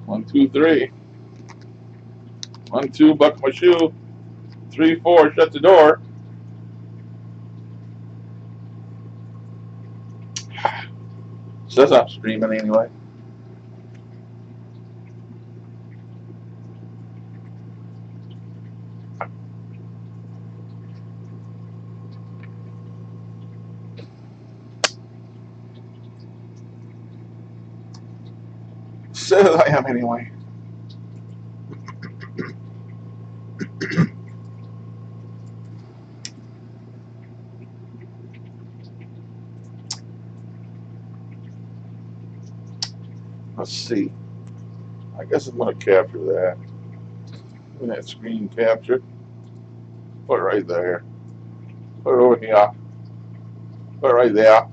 1, 2, 3. 1, 2, buckle my shoe. 3, 4, shut the door. Says I'm streaming anyway. Says I am anyway. Let's see. I guess I'm going to capture that. Look at that screen capture. Put it right there. Put it over here. Put it right there.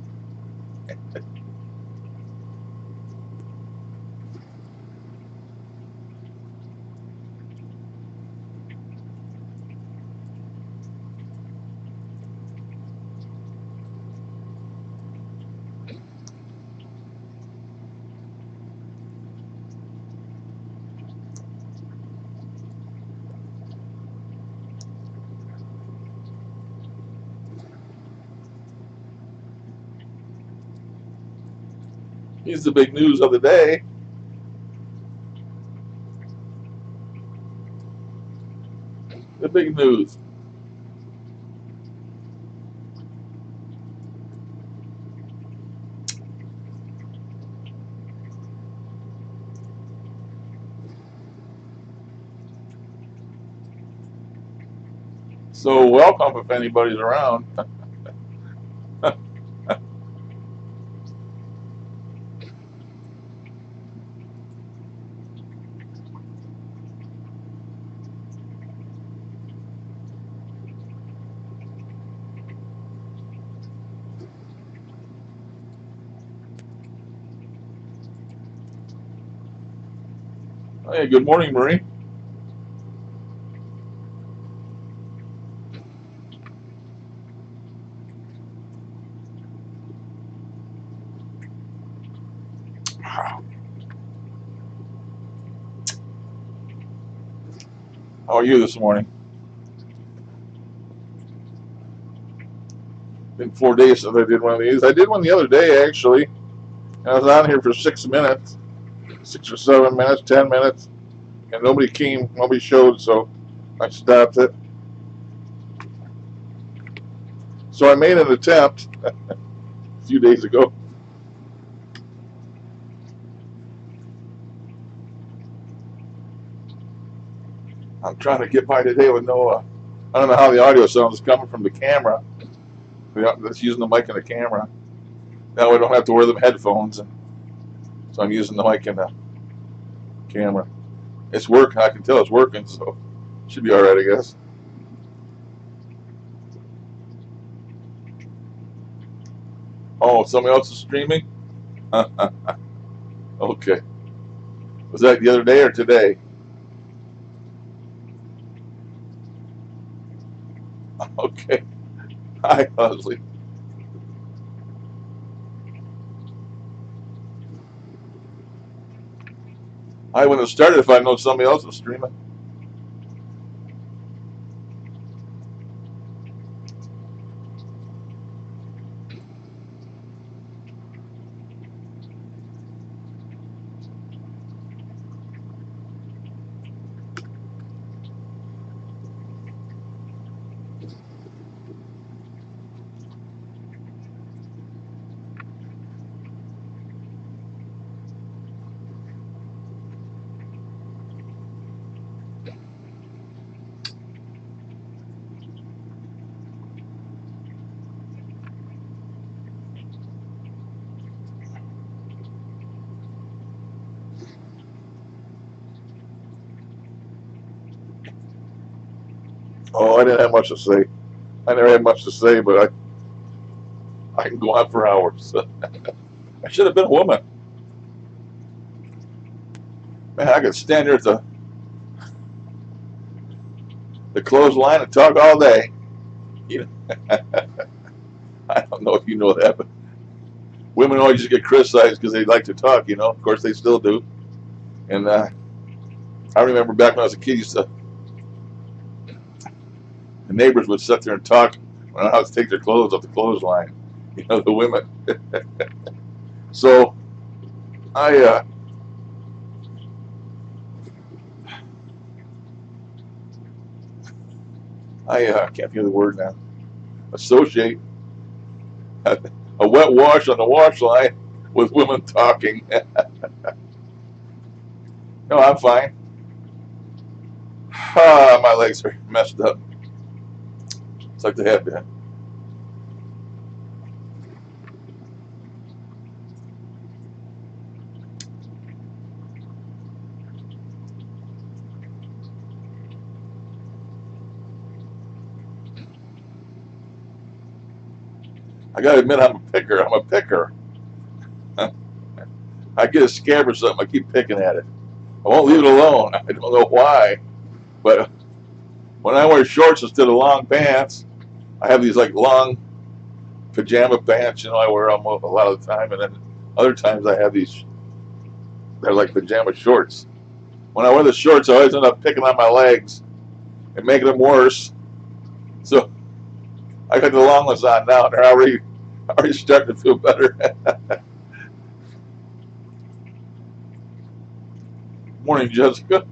Here's the big news of the day. The big news. So welcome if anybody's around. Hey, good morning, Marie. How are you this morning? Been 4 days since I did one of these. I did one the other day, actually. I was on here for 6 minutes, 6 or 7 minutes, 10 minutes, and nobody came, nobody showed, so I stopped it. So I made an attempt a few days ago. I'm trying to get by today with no, I don't know how the audio sounds coming from the camera. That's using the mic and the camera. That way I don't have to wear them headphones. So I'm using the mic and the camera. It's working. I can tell it's working, so it should be all right, I guess. Oh, somebody else is streaming? Okay. Was that the other day or today? Okay. Hi, Leslie. I wouldn't have started if I know somebody else was streaming. Oh, I didn't have much to say. I never had much to say, but I can go on for hours. I should have been a woman. Man, I could stand here at the clothesline and talk all day. You know, I don't know if you know that, but women always just get criticized because they like to talk, you know. Of course, they still do. And I remember back when I was a kid, the neighbors would sit there and talk on how to take their clothes off the clothesline. You know, the women. So I can't think of the word now. Associate a wet wash on the wash line with women talking. No, I'm fine. Ah, my legs are messed up. It's like they have been. I gotta admit, I'm a picker. I'm a picker. I get a scab or something, I keep picking at it. I won't leave it alone. I don't know why, but when I wear shorts instead of long pants, I have these like long pajama pants. You know, I wear them a lot of the time, and then other times I have these. They're like pajama shorts. When I wear the shorts, I always end up picking on my legs and making them worse. So I got the long ones on now, and they're already starting to feel better. Morning, Jessica.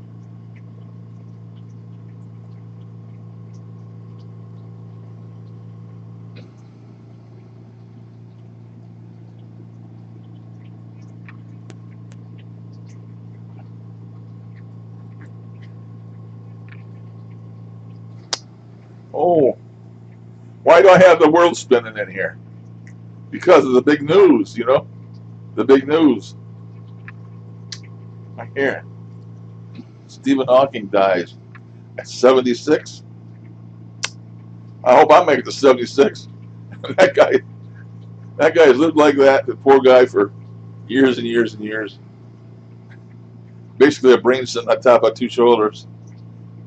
Oh, why do I have the world spinning in here? Because of the big news, you know? The big news. Right here. Stephen Hawking dies at 76. I hope I make it to 76. that guy has lived like that, the poor guy, for years and years and years. Basically a brain sitting on top of two shoulders.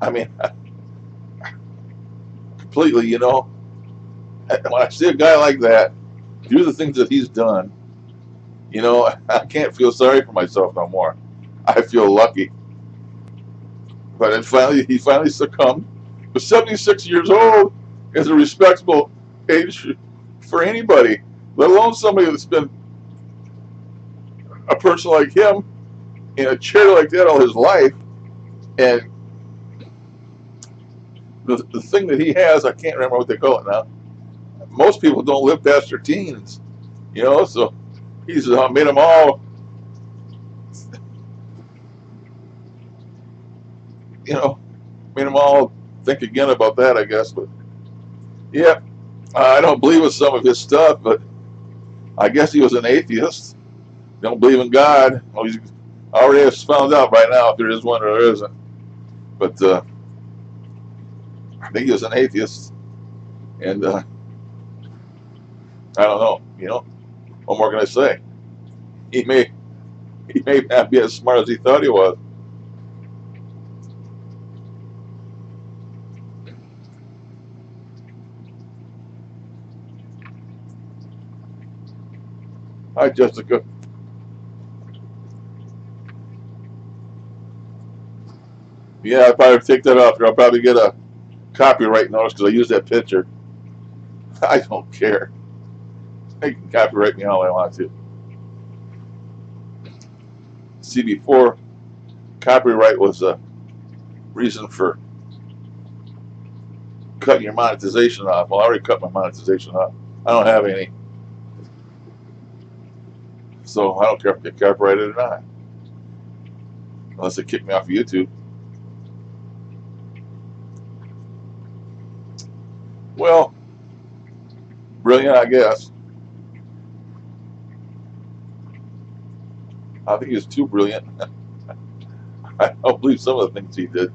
I mean, completely, you know. When I see a guy like that do the things that he's done, you know, I can't feel sorry for myself no more. I feel lucky. But then he finally succumbed. But 76 years old is a respectable age for anybody, let alone somebody that's been a person like him in a chair like that all his life. And the thing that he has, I can't remember what they call it now. Most people don't live past their teens, you know, so he's made them all, you know, made them all think again about that, I guess. But yeah, I don't believe in some of his stuff, but I guess he was an atheist. Don't believe in God. Well, he's already has found out by now if there is one or there isn't. But I think he was an atheist, and I don't know. You know, what more can I say? He may not be as smart as he thought he was. Hi, Jessica. Yeah, I'll probably take that off. I'll probably get a copyright notice because I used that picture. I don't care. They can copyright me all I want to. See, before copyright was a reason for cutting your monetization off. Well, I already cut my monetization off. I don't have any. So I don't care if they copyrighted or not. Unless they kick me off of YouTube. Well, brilliant, I guess. I think he was too brilliant. I don't believe some of the things he did.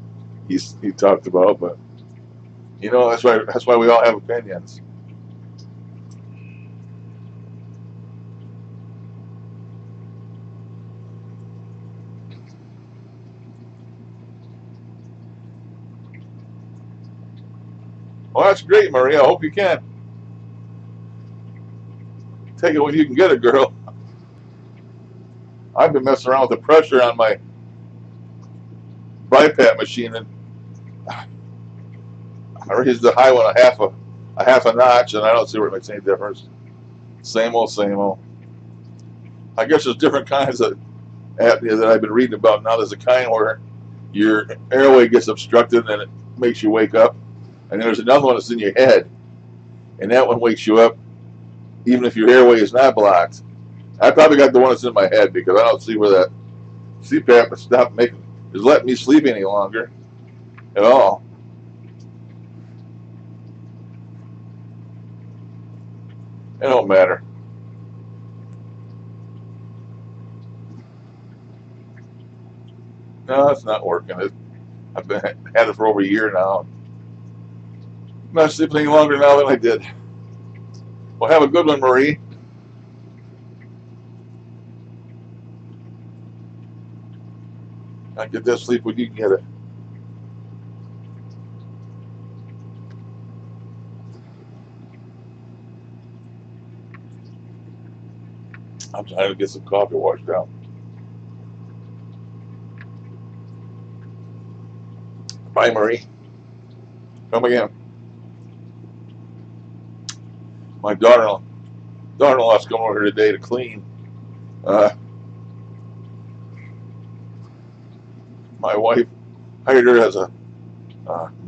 He talked about, but you know that's why we all have opinions. Well, that's great, Maria. I hope you can take it when you can get it, girl. I've been messing around with the pressure on my BiPAP machine, and I raised the high one a half a notch, and I don't see where it makes any difference. Same old, same old. I guess there's different kinds of apnea that I've been reading about now. There's a kind where your airway gets obstructed and it makes you wake up, and there's another one that's in your head, and that one wakes you up even if your airway is not blocked. I probably got the one that's in my head because I don't see where that CPAP is letting me sleep any longer at all. It don't matter. No, it's not working. I've had it for over a year now. I'm not sleeping any longer now than I did. Well, have a good one, Marie. I get that sleep when you can get it. I'm trying to get some coffee washed down. Bye, Marie. Come again. My daughter-in-law's coming over here today to clean. My wife hired her as a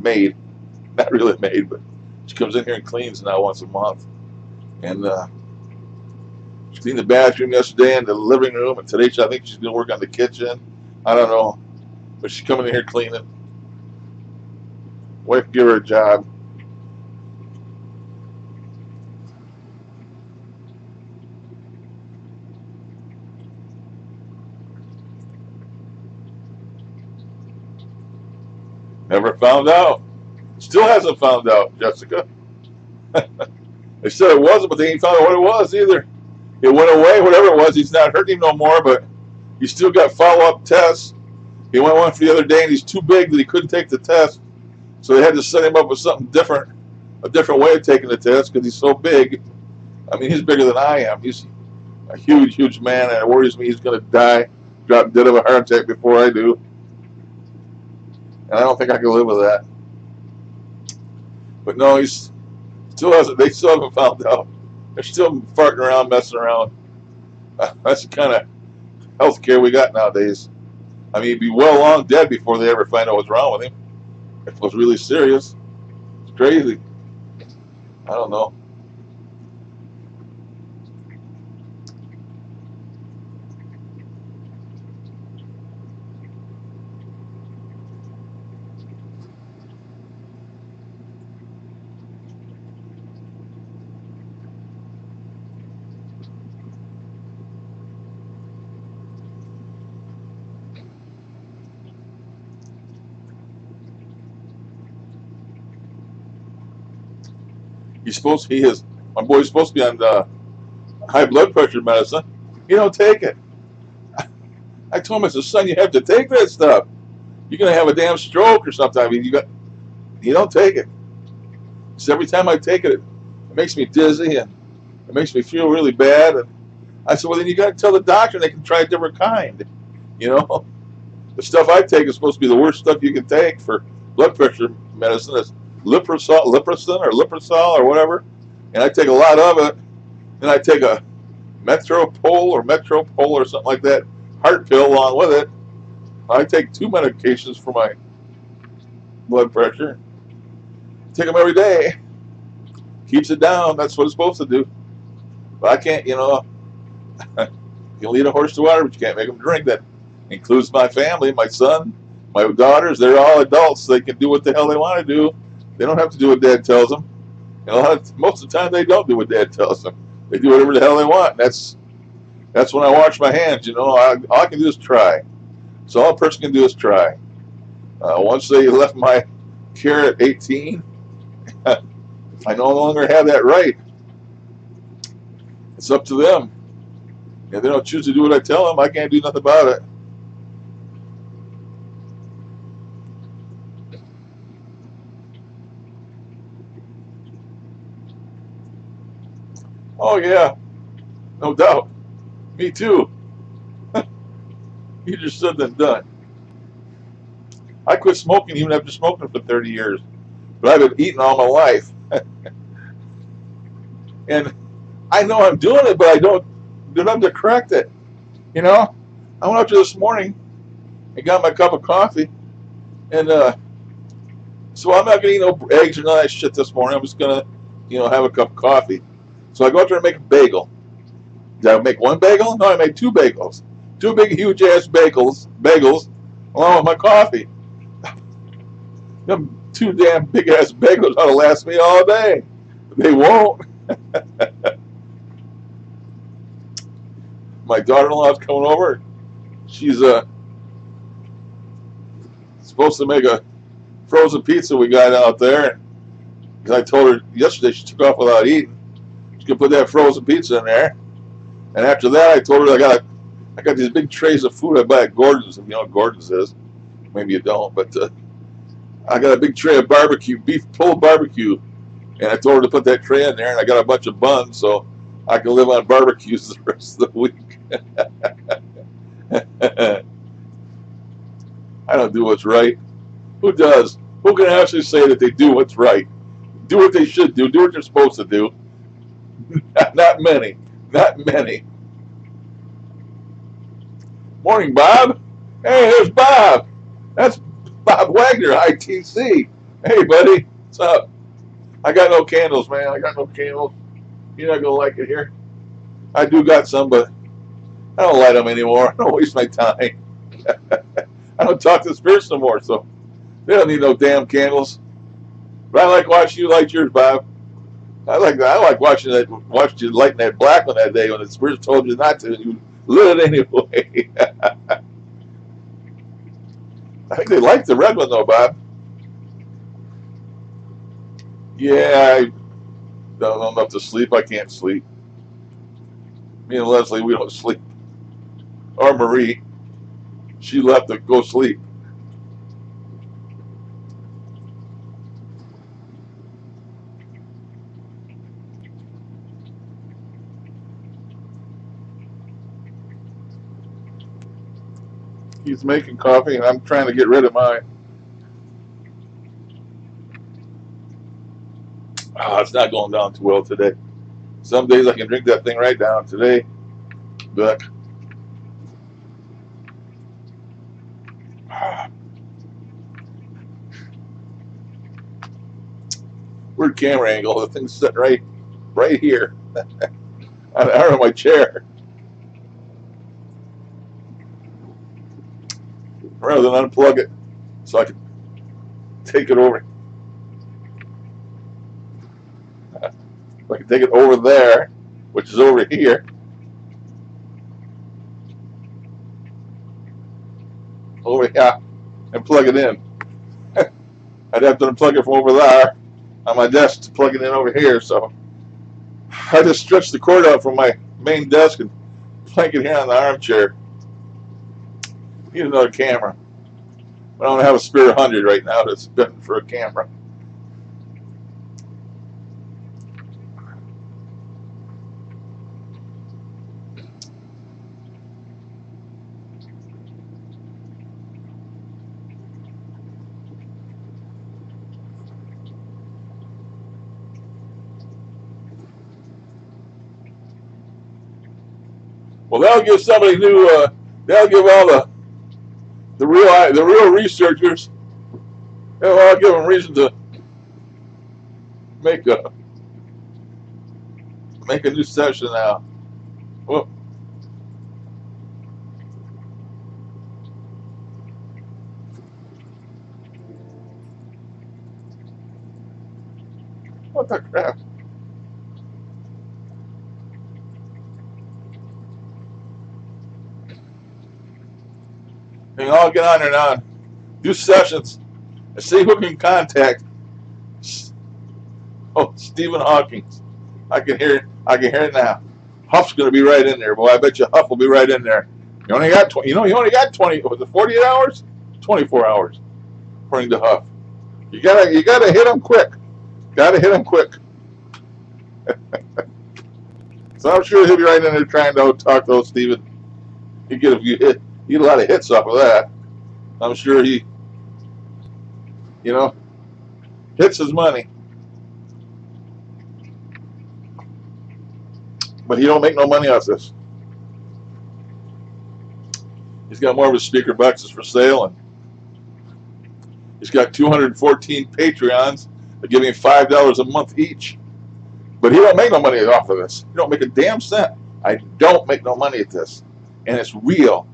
maid. Not really a maid, but she comes in here and cleans now once a month. And she cleaned the bathroom yesterday and the living room, and today I think she's going to work on the kitchen. I don't know. But she's coming in here cleaning. Wife give her a job. Never found out. Still hasn't found out, Jessica. They said it wasn't, but they ain't found out what it was either. It went away, whatever it was. He's not hurting no more, but he still got follow-up tests. He went one for the other day, and he's too big that he couldn't take the test. So they had to set him up with something different, a different way of taking the test because he's so big. I mean, he's bigger than I am. He's a huge, huge man, and it worries me he's going to die, drop dead of a heart attack before I do. And I don't think I can live with that. But no, he's still hasn't. They still haven't found out. They're still farting around, messing around. That's the kind of health care we got nowadays. I mean, he'd be well long dead before they ever find out what's wrong with him. If it was really serious. It's crazy. I don't know. My boy's supposed to be on high blood pressure medicine. He don't take it. I told him, I said, son, you have to take that stuff. You're gonna have a damn stroke or something. I mean, you don't take it. So every time I take it, it makes me dizzy and it makes me feel really bad. And I said, well, then you got to tell the doctor they can try a different kind. You know, the stuff I take is supposed to be the worst stuff you can take for blood pressure medicine. It's Liprosol or whatever, and I take a lot of it. Then I take a Metropol or something like that, heart pill along with it. I take 2 medications for my blood pressure. Take them every day. Keeps it down. That's what it's supposed to do. But I can't, you know, you can lead a horse to water, but you can't make them drink. That includes my family, my son, my daughters. They're all adults. They can do what the hell they want to do. They don't have to do what Dad tells them. And most of the time, they don't do what Dad tells them. They do whatever the hell they want. That's when I wash my hands. You know, all I can do is try. So all a person can do is try. Once they left my care at 18, I no longer have that right. It's up to them. If they don't choose to do what I tell them, I can't do nothing about it. Oh yeah, no doubt. Me too. Easier said than done. I quit smoking even after smoking for 30 years. But I've been eating all my life. And I know I'm doing it, but I don't do nothing to correct it. You know? I went out there this morning and got my cup of coffee. And so I'm not going to eat no eggs or none of that shit this morning. I'm just going to, have a cup of coffee. So I go out there and make a bagel. Did I make one bagel? No, I made 2 bagels. 2 big, huge-ass bagels, along with my coffee. Them 2 damn big-ass bagels ought to last me all day. They won't. My daughter-in-law's coming over. She's supposed to make a frozen pizza we got out there. Because I told her yesterday she took off without eating. She could put that frozen pizza in there. And after that, I told her I got these big trays of food I buy at Gordon's. If you know what Gordon's is. Maybe you don't, but I got a big tray of barbecue, beef pulled barbecue. And I told her to put that tray in there, and I got a bunch of buns so I can live on barbecues the rest of the week. I don't do what's right. Who does? Who can actually say that they do what's right? Do what they should do. Do what you're supposed to do. Not many. Not many. Morning, Bob. Hey, there's Bob. That's Bob Wagner, ITC. Hey, buddy. What's up? I got no candles, man. I got no candles. You're not going to like it here. I do got some, but I don't light them anymore. I don't waste my time. I don't talk to the spirits no more, so they don't need no damn candles. But I like watching you light yours, Bob. I like that. I like watching you lighting that black one that day when the spirits told you not to, and you lit it anyway. I think they like the red one though, Bob. Yeah, I don't know enough to sleep. I can't sleep. Me and Leslie, we don't sleep. Or Marie, she left to go sleep. He's making coffee, and I'm trying to get rid of mine. It's not going down too well today. Some days I can drink that thing right down. Today, but weird camera angle. The thing's sitting right here. on the arm of my chair. Rather than unplug it so I can take it over. I can take it over there, which is over here. Over here, and plug it in. I'd have to unplug it from over there on my desk to plug it in over here. So I just stretched the cord out from my main desk and plank it here on the armchair. Need another camera. I don't have a spare 100 right now that's been for a camera. Well, that'll give somebody new. That'll give all the real researchers. I'll give them reason to make a new session now. Whoop. What the crap? And I'll get on there now and do sessions and see who can contact. Oh, Stephen Hawking. I can hear it now. Huff's going to be right in there. Boy, I bet you Huff will be right in there. You only got 20. You know, you only got 20. Was it 48 hours? 24 hours, according to Huff. You gotta hit him quick. Gotta hit him quick. So I'm sure he'll be right in there trying to talk to old Stephen. He get a few hit. He get a lot of hits off of that. I'm sure he You know, hits his money, but he don't make no money off this. He's got more of his speaker boxes for sale, and he's got 214 Patreons that give him $5 a month each. But he don't make no money off of this. He don't make a damn cent. I don't make no money at this, and it's real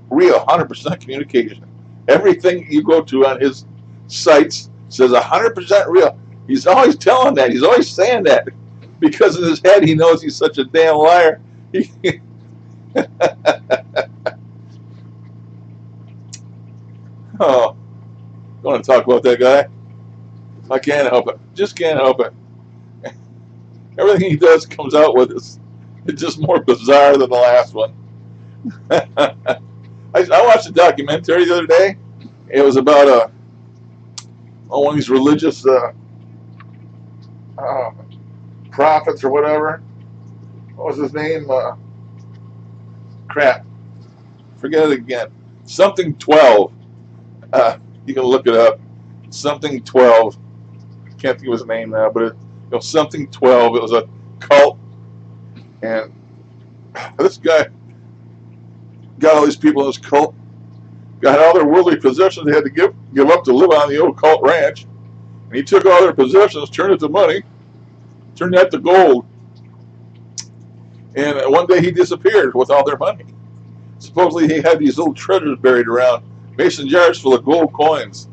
100% communication. Everything you go to on his sites says 100% real. He's always telling that. He's always saying that because in his head he knows he's such a damn liar. Oh, you want to talk about that guy? I can't help it. Just can't help it. Everything he does comes out with is it's just more bizarre than the last one. I watched a documentary the other day. It was about one of these religious prophets or whatever. What was his name? Crap. Forget it again. Something 12. You can look it up. Something 12. Can't think of his name now, but something 12. It was a cult, and this guy got all these people in this cult, got all their worldly possessions they had to give up to live on the old cult ranch, and he took all their possessions, turned it to money, turned that to gold, and one day he disappeared with all their money. Supposedly he had these little treasures buried around, mason jars full of gold coins,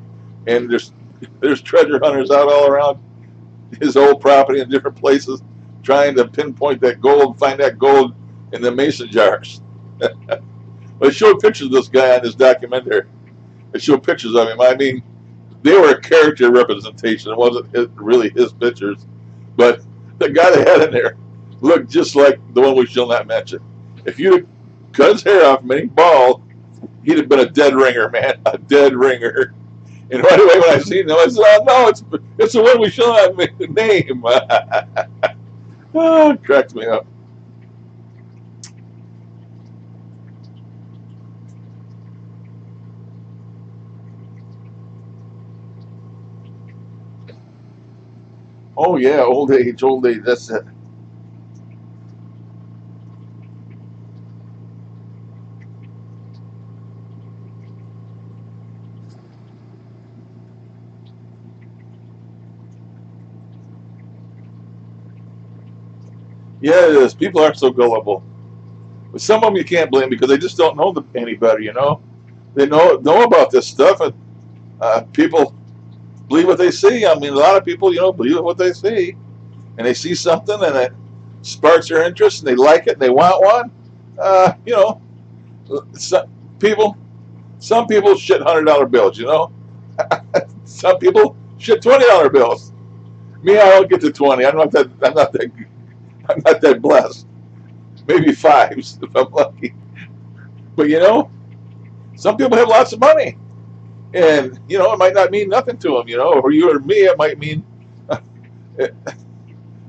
and there's treasure hunters out all around his old property in different places trying to pinpoint that gold, find that gold in the mason jars. They showed pictures of this guy on this documentary. They showed pictures of him. I mean, they were a character representation. It wasn't really his pictures, but the guy they had in there looked just like the one we shall not mention. If you'd cut his hair off and made him bald, he'd have been a dead ringer, man, a dead ringer. And right away when I seen him, I said, "Oh no, it's the one we shall not name." Oh, it cracked me up. Oh yeah, old age, that's it. Yeah, it is. People are so gullible. But some of them you can't blame because they just don't know any better, you know? They know about this stuff, and people believe what they see. I mean, a lot of people, believe what they see. And they see something, and it sparks their interest, and they like it, and they want one. Some people shit $100 bills, Some people shit $20 bills. Me, I don't get to 20. I'm not that blessed. Maybe 5s if I'm lucky. But some people have lots of money, and it might not mean nothing to them. For you or me, it might mean.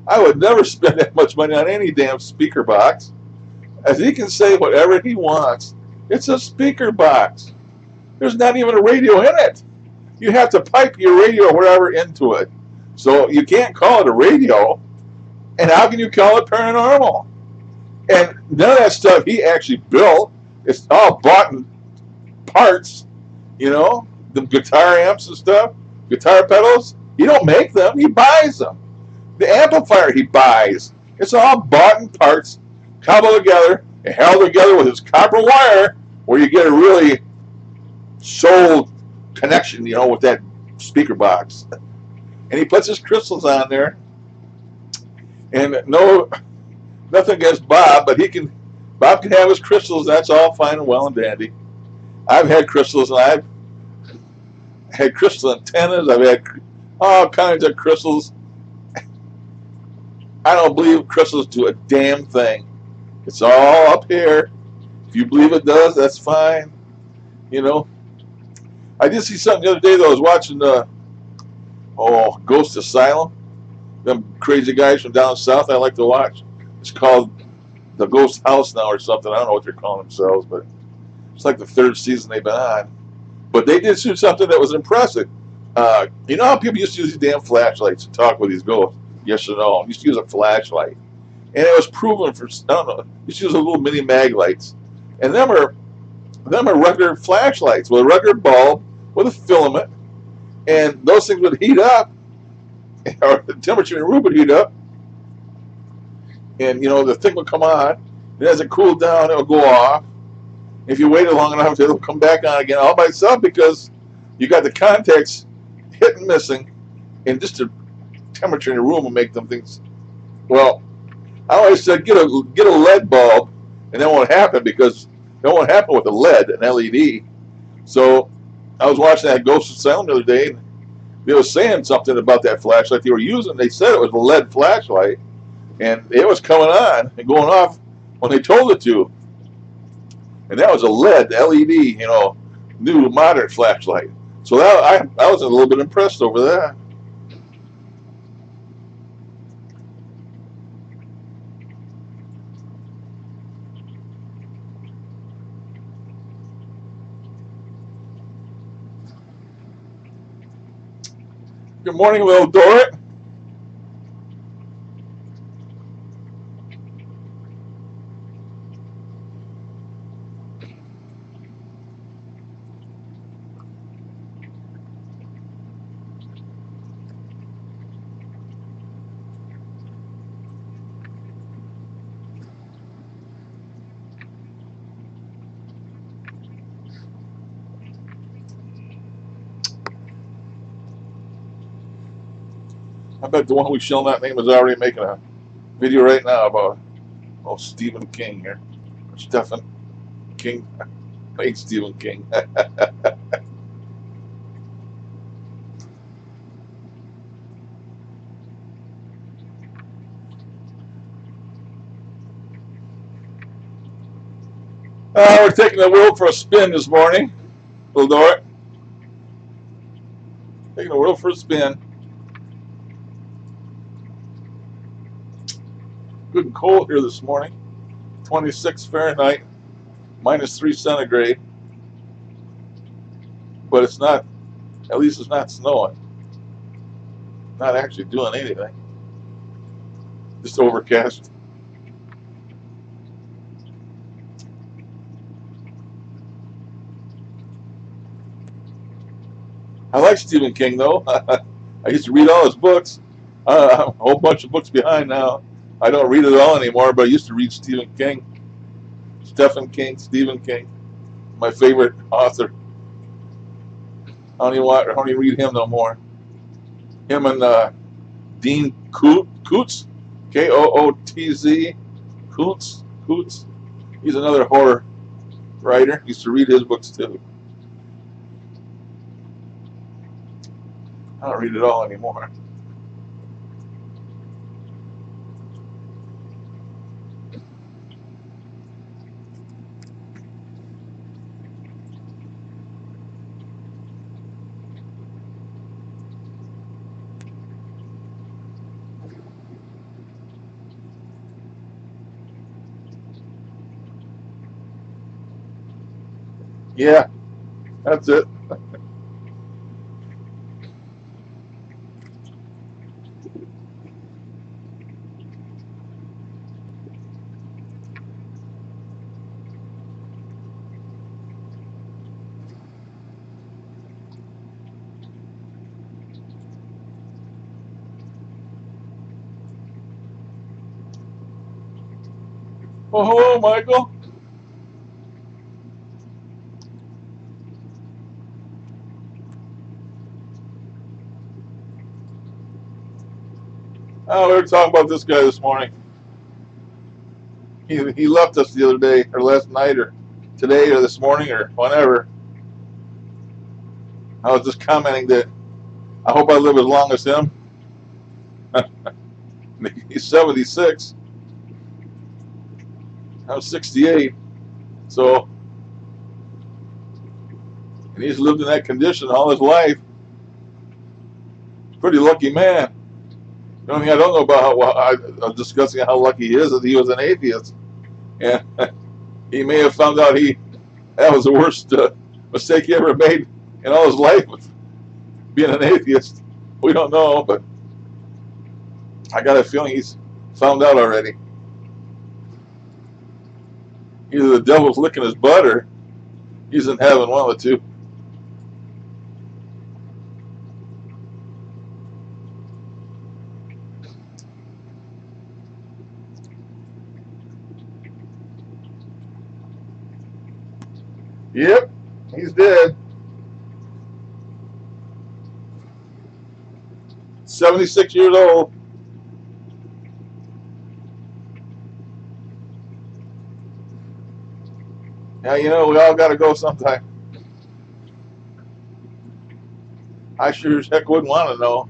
I would never spend that much money on any damn speaker box, as he can say whatever he wants. It's a speaker box. There's not even a radio in it. You have to pipe your radio or whatever into it, so you can't call it a radio. And how can you call it paranormal? And none of that stuff he actually built. It's all bought in parts, the guitar amps and stuff, guitar pedals. He don't make them. He buys them. The amplifier he buys. It's all bought in parts, cobbled together, and held together with his copper wire, where you get a really soul connection, with that speaker box. And he puts his crystals on there. And nothing against Bob, but Bob can have his crystals. That's all fine and well and dandy. I've had crystals, and I've had crystal antennas. I've had all kinds of crystals. I don't believe crystals do a damn thing. It's all up here. If you believe it does, that's fine. I did see something the other day, though. I was watching Ghost Asylum. Them crazy guys from down south I like to watch. It's called The Ghost House now or something. I don't know what they're calling themselves, but it's like the 3rd season they've been on. But they did shoot something that was impressive. You know how people used to use these damn flashlights to talk with these ghosts? Yes or no? Used to use a flashlight. And it was proven for, I don't know, used to use a little mini mag lights. And them are regular flashlights with a regular bulb with a filament. And those things would heat up, or the temperature in the room would heat up. And, you know, the thing would come on. And as it cooled down, it would go off. If you waited long enough, it'll come back on again all by itself because you got the contacts hit and missing. And just the temperature in the room will make them things. Well, I always said get a LED bulb, and that won't happen because that won't happen with a LED, an LED. So I was watching that Ghost Asylum the other day, and they were saying something about that flashlight they were using. They said it was a LED flashlight, and it was coming on and going off when they told it to. And that was a LED, you know, new modern flashlight. So that, I was a little bit impressed over that. Good morning, little Dorrit. I bet the one we shall not name is already making a video right now about Stephen King here. Stephen King. I hate Stephen King. We're taking the world for a spin this morning, little Dorrit. Taking the world for a spin. Good and cold here this morning. 26 Fahrenheit, -3 centigrade. But it's not, at least it's not snowing. Not actually doing anything. Just overcast. I like Stephen King though. I used to read all his books. I'm a whole bunch of books behind now. I don't read it all anymore, but I used to read Stephen King. Stephen King, my favorite author. I don't even read him no more. Him and Dean Koontz, K-O-O-T-Z, Koontz. He's another horror writer. Used to read his books too. I don't read it all anymore. Yeah, that's it. Oh, hello, Michael. Oh, we were talking about this guy this morning. He left us the other day, or last night, or today, or this morning, or whenever. I was just commenting that I hope I live as long as him. He's 76. I'm 68. So, and he's lived in that condition all his life. Pretty lucky man. The only thing I don't know about I'm discussing how lucky he is that he was an atheist. And he may have found out that was the worst mistake he ever made in all his life. being an atheist. We don't know, but I got a feeling he's found out already. Either the devil's licking his butt or he's in heaven, one of the two. Yep, he's dead. 76 years old. Yeah, you know, we all got to go sometime. I sure as heck wouldn't want to know.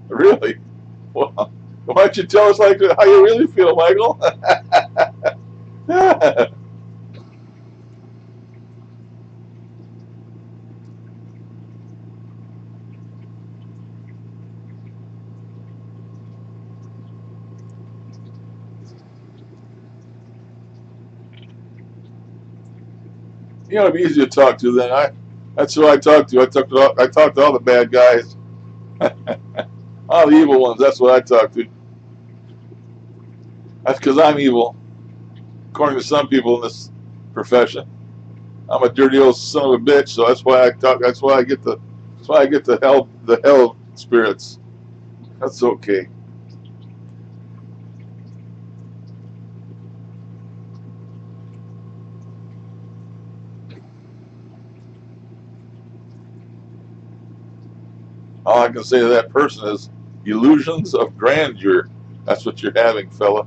Really? Well, why don't you tell us like how you really feel, Michael? You know, it'd be easy to talk to then. That's who I talk to. I talk to all the bad guys. All the evil ones, that's what I talk to. That's because I'm evil, according to some people in this profession. I'm a dirty old son of a bitch, so that's why I talk. That's why I get the hell spirits. That's okay. All I can say to that person is illusions of grandeur. That's what you're having, fella.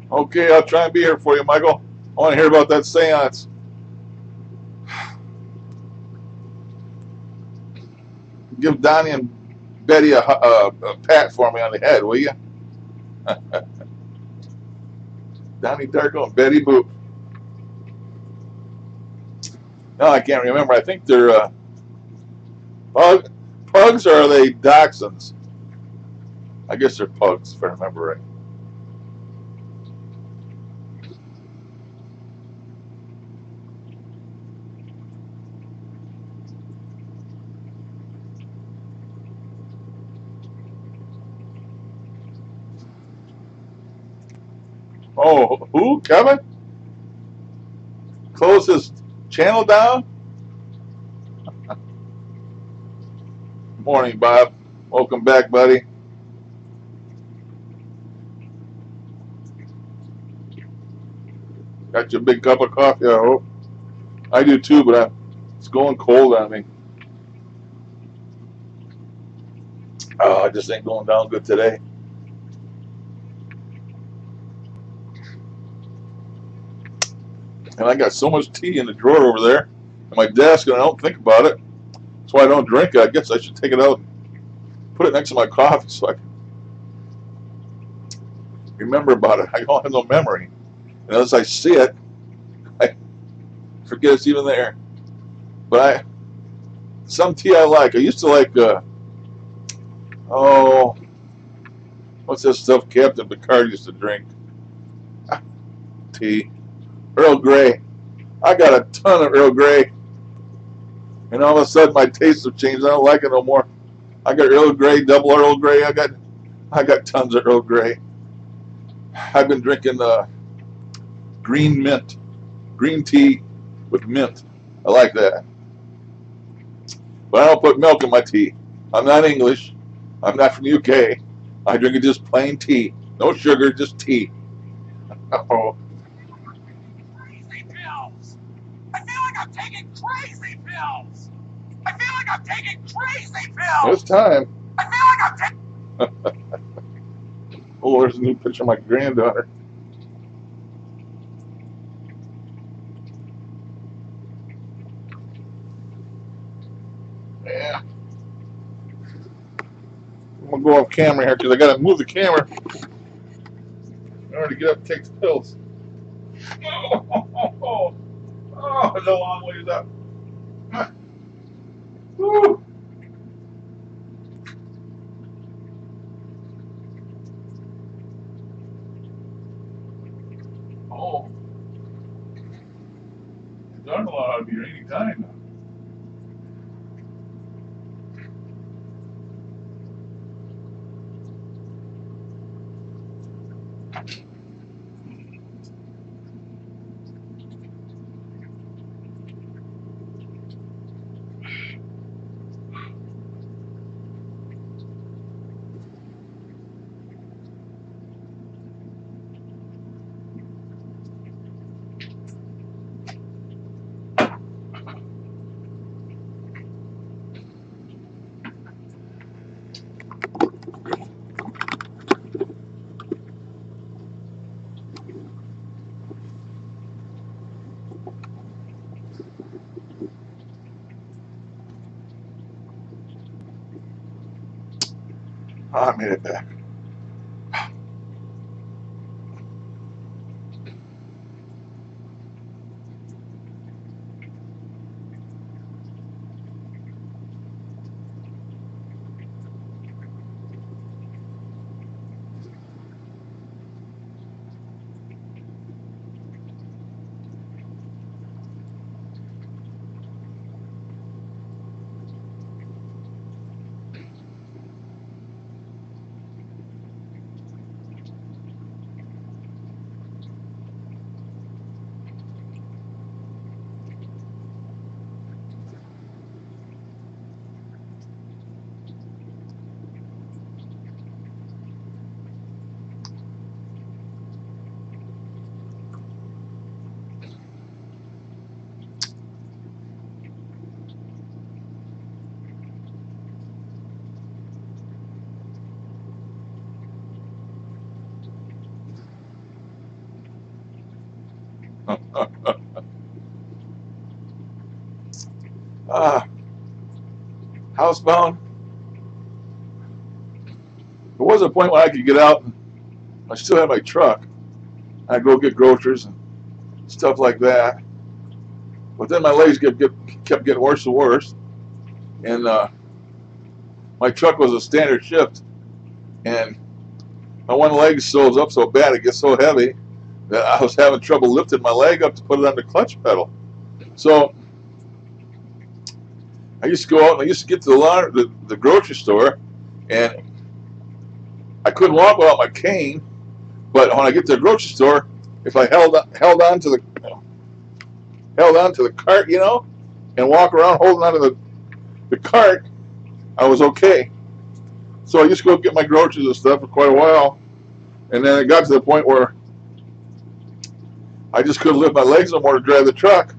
Okay, I'll try and be here for you, Michael. I want to hear about that seance. Give Donnie and Betty a pat for me on the head, will you? Donnie Darko and Betty Boop. No, I can't remember. I think they're pugs, or are they dachshunds? I guess they're pugs, if I remember right. Oh, who? Kevin? Close his channel down? Morning, Bob. Welcome back, buddy. Got your big cup of coffee, I hope. I do too, but it's going cold on me. Oh, I just ain't going down good today. And I got so much tea in the drawer over there at my desk, and I don't think about it. That's why I don't drink it. I guess I should take it out and put it next to my coffee so I can remember about it. I don't have no memory. And as I see it, I forget it's even there. But some tea I like. I used to like, what's that stuff Captain Picard used to drink? Tea. Earl Grey. I got a ton of Earl Grey. And all of a sudden my tastes have changed. I don't like it no more. I got Earl Grey, double Earl Grey. I got tons of Earl Grey. I've been drinking green mint, green tea with mint. I like that. But I don't put milk in my tea. I'm not English. I'm not from the UK. I drink it just plain tea. No sugar, just tea. Oh. Crazy pills. I feel like I'm taking crazy pills. I feel like I'm taking crazy pills. It's time. I feel like I'm taking. Oh, there's a new picture of my granddaughter. Yeah. I'm going to go off camera here because I got to move the camera in order to get up and take the pills. Oh, it's a long ways up. Woo. Oh, the daughter-in-law ought to be here any time now. Oh, I made it back. Housebound. There was a point when I could get out and I still had my truck. I'd go get groceries and stuff like that. But then my legs kept getting worse and worse. And my truck was a standard shift. And my one leg swells up so bad, it gets so heavy that I was having trouble lifting my leg up to put it on the clutch pedal. So I used to go out and I used to get to the grocery store, and I couldn't walk without my cane. But when I get to the grocery store, if I held on to the cart, you know, and walk around holding on to the cart, I was okay. So I used to go get my groceries and stuff for quite a while, and then it got to the point where I just couldn't lift my legs no more to drive the truck,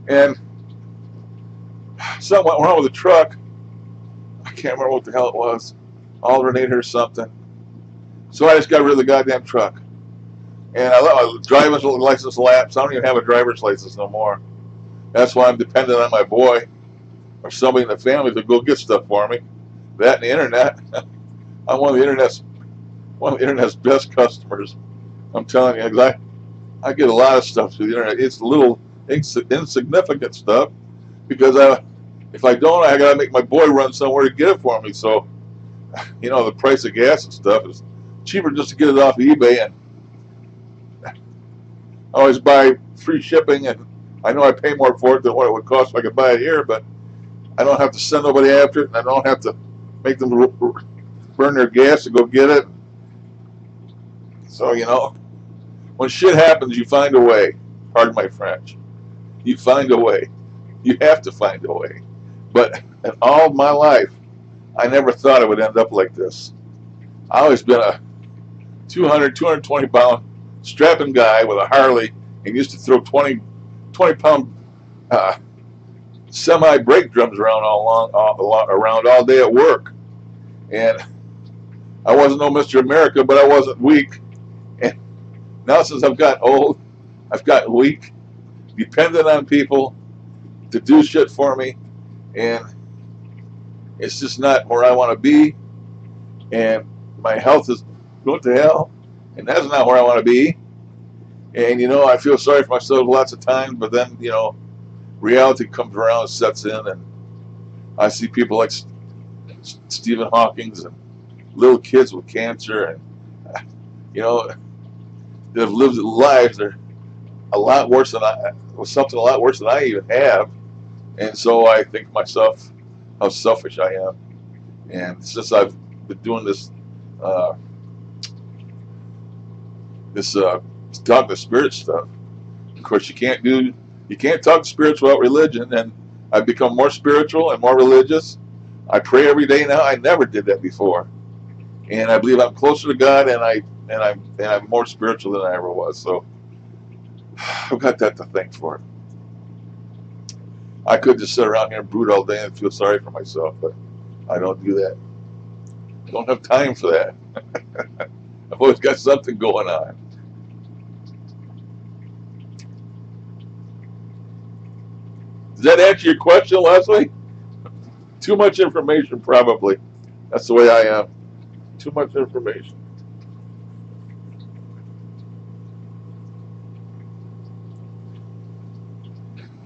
and something went wrong with the truck. I can't remember what the hell it was, alternator or something. So I just got rid of the goddamn truck, and I let my driver's license lapse. I don't even have a driver's license no more. That's why I'm dependent on my boy or somebody in the family to go get stuff for me. That and the internet. I'm one of the internet's best customers. I'm telling you, because I get a lot of stuff through the internet. It's little insignificant stuff, because if I don't, I gotta make my boy run somewhere to get it for me. So, you know, the price of gas and stuff is cheaper just to get it off of eBay, and I always buy free shipping, and I know I pay more for it than what it would cost if I could buy it here, but I don't have to send nobody after it, and I don't have to make them burn their gas to go get it. So, you know, when shit happens, you find a way. Pardon my French. You find a way. You have to find a way. But in all my life, I never thought it would end up like this. I always been a 220 pound strapping guy with a Harley, and used to throw 20 pound semi brake drums around all day at work. And I wasn't no Mr. America, but I wasn't weak. And now since I've gotten old, I've gotten weak, dependent on people to do shit for me, and it's just not where I want to be. And my health is going to hell, and that's not where I want to be. And I feel sorry for myself lots of times, but then reality comes around and sets in, and I see people like Stephen Hawking's and little kids with cancer, and that have lived lives that are a lot worse than something a lot worse than I even have. And so I think to myself how selfish I am. And since I've been doing this talk to spirit stuff, of course you can't talk to spirits without religion, and I've become more spiritual and more religious. I pray every day now. I never did that before, and I believe I'm closer to God, and I'm more spiritual than I ever was. So I've got that to thank for. I could just sit around here and brood all day and feel sorry for myself, but I don't do that. I don't have time for that. I've always got something going on. Does that answer your question, Leslie? Too much information, probably. That's the way I am. Too much information.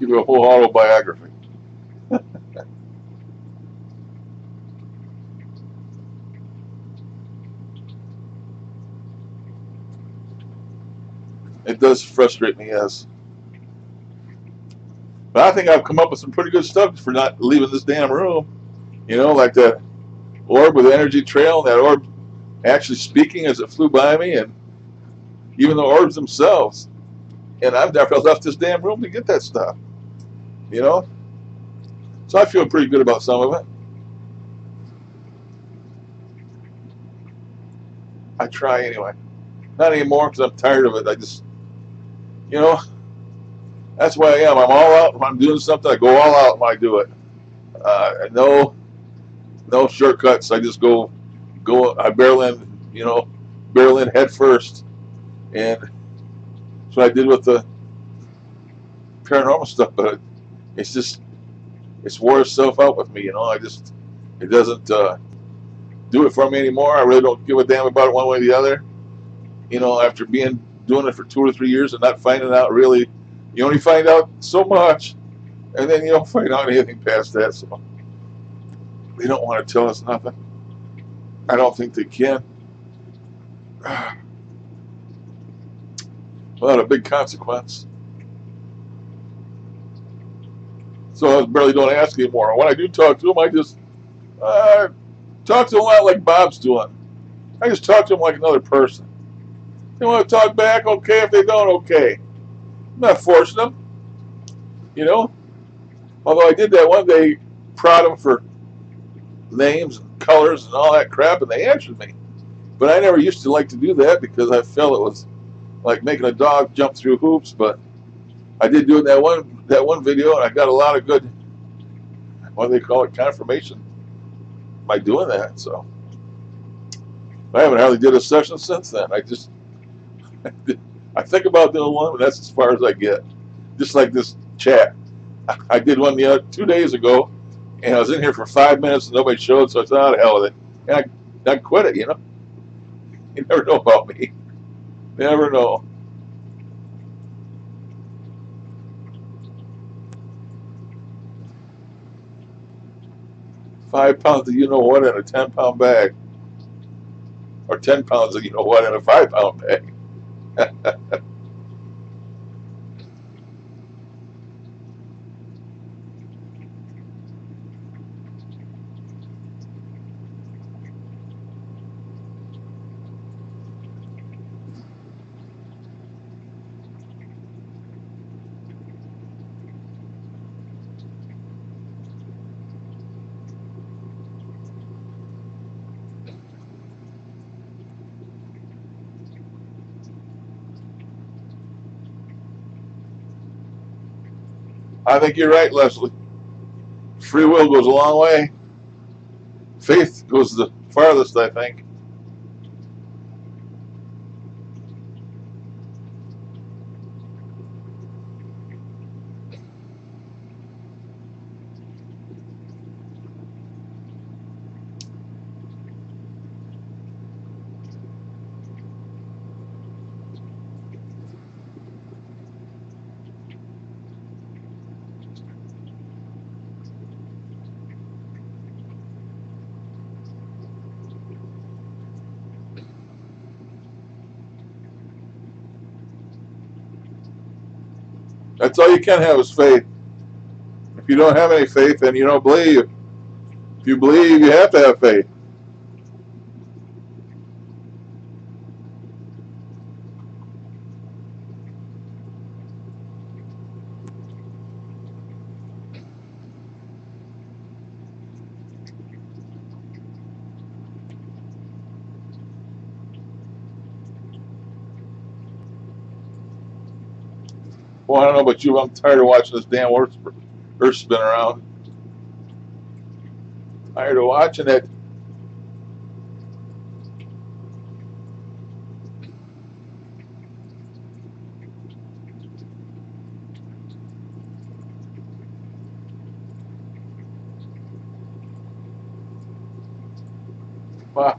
Give you a whole autobiography. It does frustrate me, yes. But I think I've come up with some pretty good stuff for not leaving this damn room. Like that orb with the energy trail, and that orb actually speaking as it flew by me, and even the orbs themselves. And I've never left this damn room to get that stuff. So I feel pretty good about some of it. I try anyway. Not anymore because I'm tired of it. I just, that's why I am. I'm all out. When I'm doing something, I go all out when I do it. No shortcuts. I just go. I barrel in head first. And that's what I did with the paranormal stuff. But it's wore itself out with me. It doesn't do it for me anymore. I really don't give a damn about it one way or the other. After doing it for 2 or 3 years and not finding out really, you only find out so much, and then you don't find out anything past that. So they don't want to tell us nothing. I don't think they can. Without a big consequence. So I barely don't ask anymore. When I do talk to them, I just talk to them a lot like Bob's doing. I just talk to them like another person. If they want to talk back, okay. If they don't, okay. I'm not forcing them. Although I did that one day, prod them for names and colors and all that crap, and they answered me. But I never used to like to do that because I felt it was like making a dog jump through hoops. But I did do it in that one video, and I got a lot of good, what do they call it, confirmation by doing that. So I haven't hardly did a session since then. I think about doing one, but that's as far as I get. Just like this chat. I did one 2 days ago, and I was in here for 5 minutes and nobody showed, so I said, "Oh, the hell with it." And I quit it, You never know about me. Never know. £5 of you-know-what in a 10-pound bag. Or 10 pounds of you-know-what in a 5-pound bag. I think you're right, Leslie. Free will goes a long way. Faith goes the farthest, I think. That's all you can have is faith. If you don't have any faith, then you don't believe. If you believe, you have to have faith. Well, I don't know about you, but I'm tired of watching this damn earth spin around. Tired of watching it. Wow.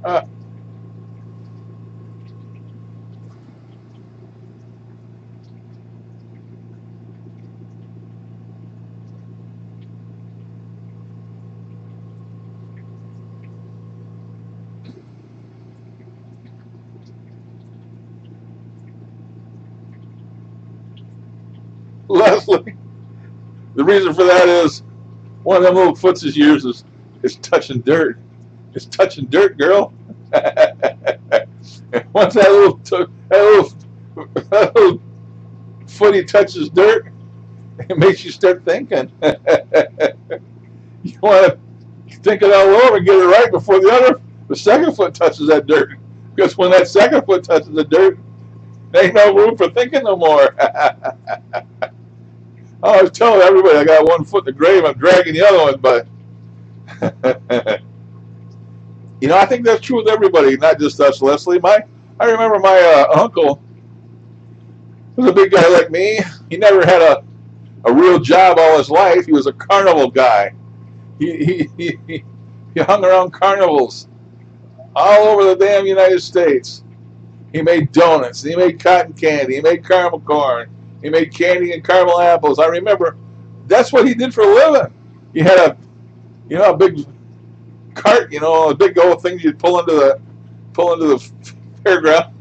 Ah. Leslie, the reason for that is one of them little footsies yours is touching dirt. It's touching dirt, girl. And once that little footy touches dirt, it makes you start thinking. You want to think it all over and get it right before the second foot touches that dirt. Because when that second foot touches the dirt, there ain't no room for thinking no more. I was telling everybody I got one foot in the grave, I'm dragging the other one, but I think that's true with everybody, not just us, Leslie. I remember my uncle was a big guy like me. He never had a real job all his life. He was a carnival guy. He hung around carnivals all over the damn United States. He made donuts. He made cotton candy. He made caramel corn. He made candy and caramel apples. I remember that's what he did for a living. He had a big cart, a big old thing you'd pull into the fairground.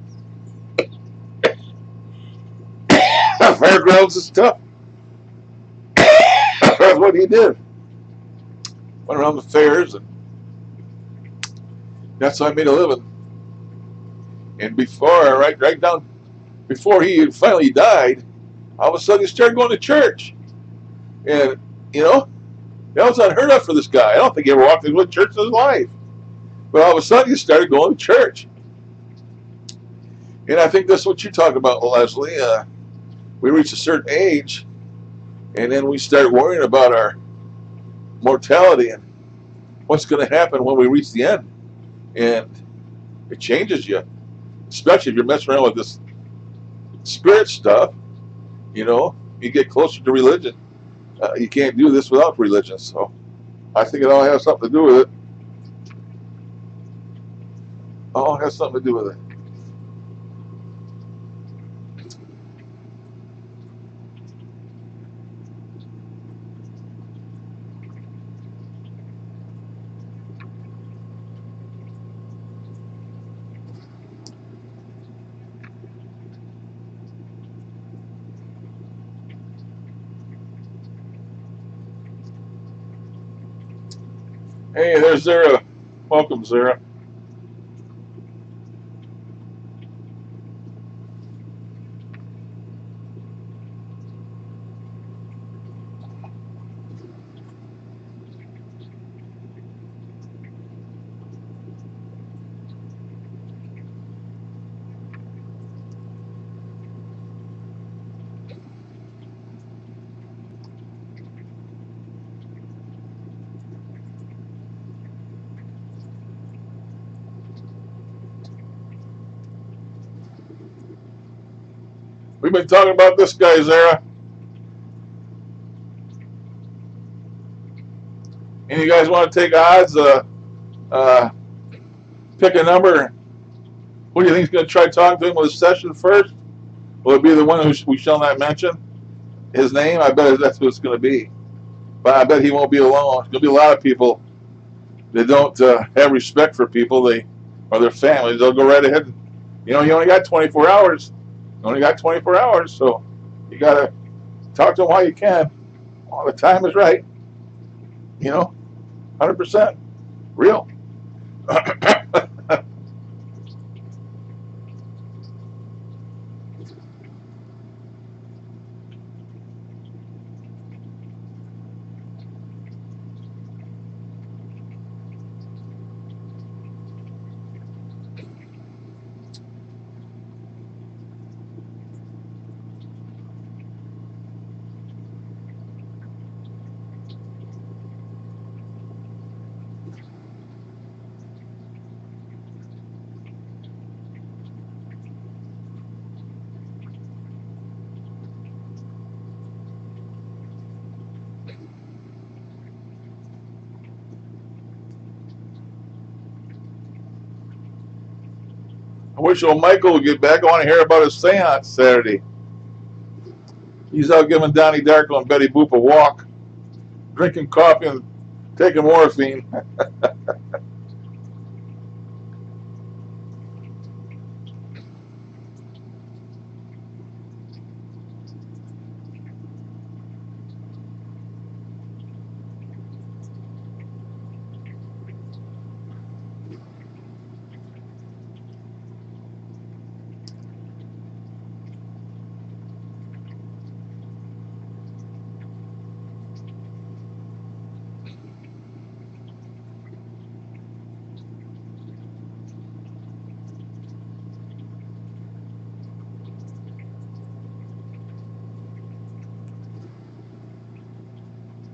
Fairgrounds and stuff. That's what he did. Went around the fairs, and that's how I made a living. And before he finally died, all of a sudden he started going to church. And, that was unheard of for this guy. I don't think he ever walked into a church in his life. But all of a sudden he started going to church. And I think that's what you're talking about, Leslie. We reach a certain age, and then we start worrying about our mortality and what's going to happen when we reach the end. And it changes you, especially if you're messing around with this spirit stuff. You get closer to religion. You can't do this without religion. So I think it all has something to do with it. All has something to do with it. Hey, there's Zara. Welcome, Zara. We've been talking about this guy, Zara. And you guys want to take odds? Pick a number. Who do you think is going to try talking to him with a session first? Will it be the one who we shall not mention his name? I bet that's who it's going to be. But I bet he won't be alone. There'll be a lot of people that don't have respect for people or their families. They'll go right ahead and, you only got 24 hours. You only got 24 hours, so you got to talk to them while you can. While the time is right. 100% real. I wish old Michael would get back. I want to hear about his seance Saturday. He's out giving Donnie Darko and Betty Boop a walk, drinking coffee and taking morphine.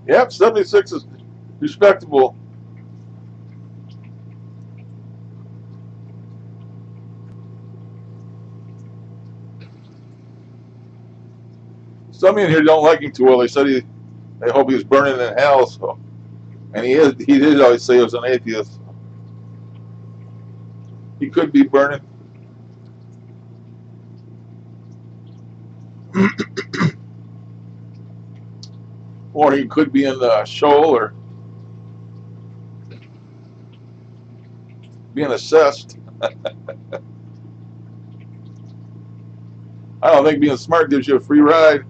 Yep, 76 is respectable. Some in here don't like him too well. They said they hope he's burning in hell. So, and he did always say he was an atheist. He could be burning. Or he could be in the show or being assessed. I don't think being smart gives you a free ride.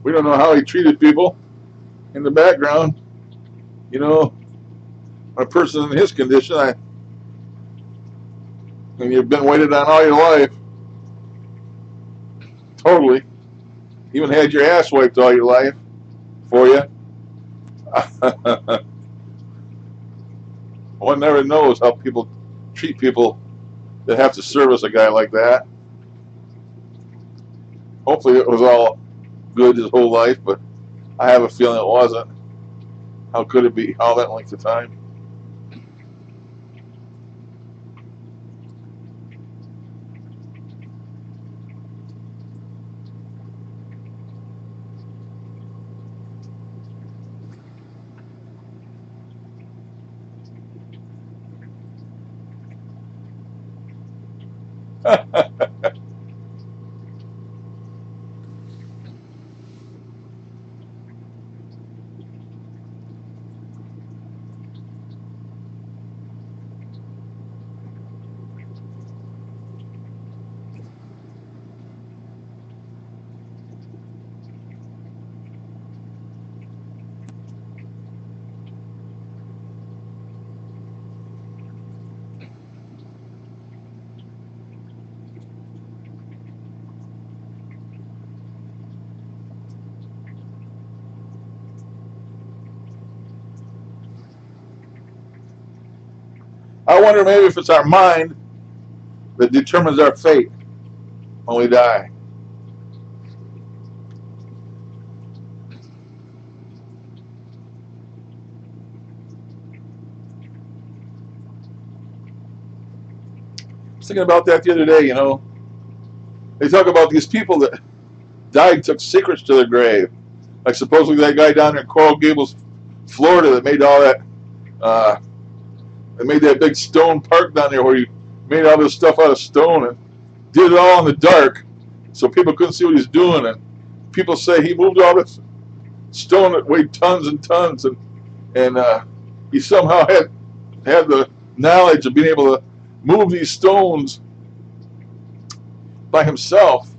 We don't know how he treated people in the background. A person in his condition, and you've been waited on all your life. Totally. Even had your ass wiped all your life for you. One never knows how people treat people that have to service a guy like that. Hopefully it was all good his whole life, but I have a feeling it wasn't. How could it be all that length of time? I wonder maybe if it's our mind that determines our fate when we die. I was thinking about that the other day, They talk about these people that died, took secrets to their grave. Like supposedly that guy down in Coral Gables, Florida, that made all that, they made that big stone park down there where you made all this stuff out of stone and did it all in the dark, so people couldn't see what he's doing. And people say he moved all this stone that weighed tons and tons, and he somehow had the knowledge of being able to move these stones by himself,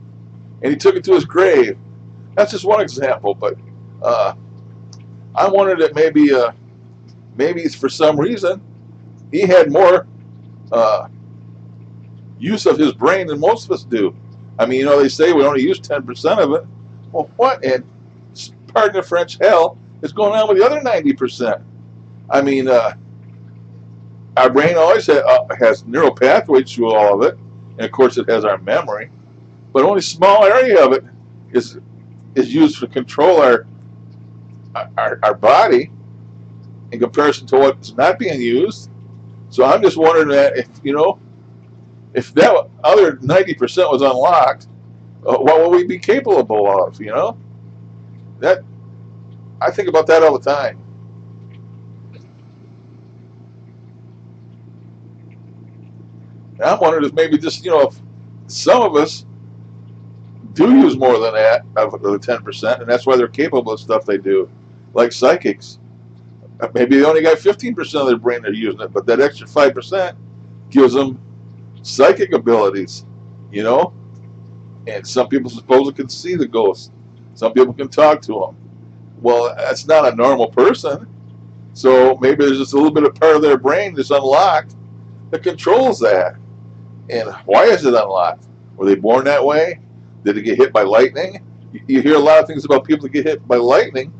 and he took it to his grave. That's just one example, but I wondered that maybe for some reason he had more use of his brain than most of us do. I mean, they say we only use 10% of it. Well, what in, pardon the French, hell is going on with the other 90%? I mean, our brain always has neural pathways through all of it, and of course it has our memory, but only a small area of it is used to control our body in comparison to what's not being used. So I'm just wondering that if that other 90% was unlocked, what would we be capable of? That I think about that all the time. And I'm wondering if maybe just if some of us do use more than that of the 10%, and that's why they're capable of stuff they do, like psychics. Maybe they only got 15% of their brain they're using it, but that extra 5% gives them psychic abilities, And some people supposedly can see the ghosts. Some people can talk to them. Well, that's not a normal person. So maybe there's just a little bit of part of their brain that's unlocked that controls that. And why is it unlocked? Were they born that way? Did they get hit by lightning? You hear a lot of things about people that get hit by lightning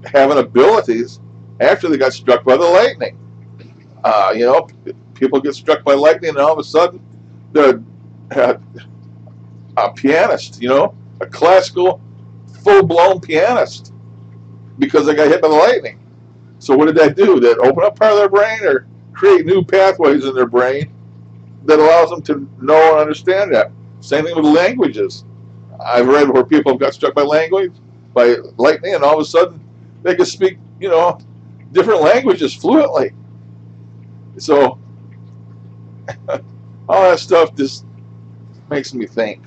having abilities after they got struck by the lightning. People get struck by lightning and all of a sudden they're a pianist, a classical full-blown pianist because they got hit by the lightning. So what did that do? Did it open up part of their brain or create new pathways in their brain that allows them to know and understand that? Same thing with languages. I've read where people got struck by lightning, and all of a sudden they could speak, different languages fluently. So all that stuff just makes me think.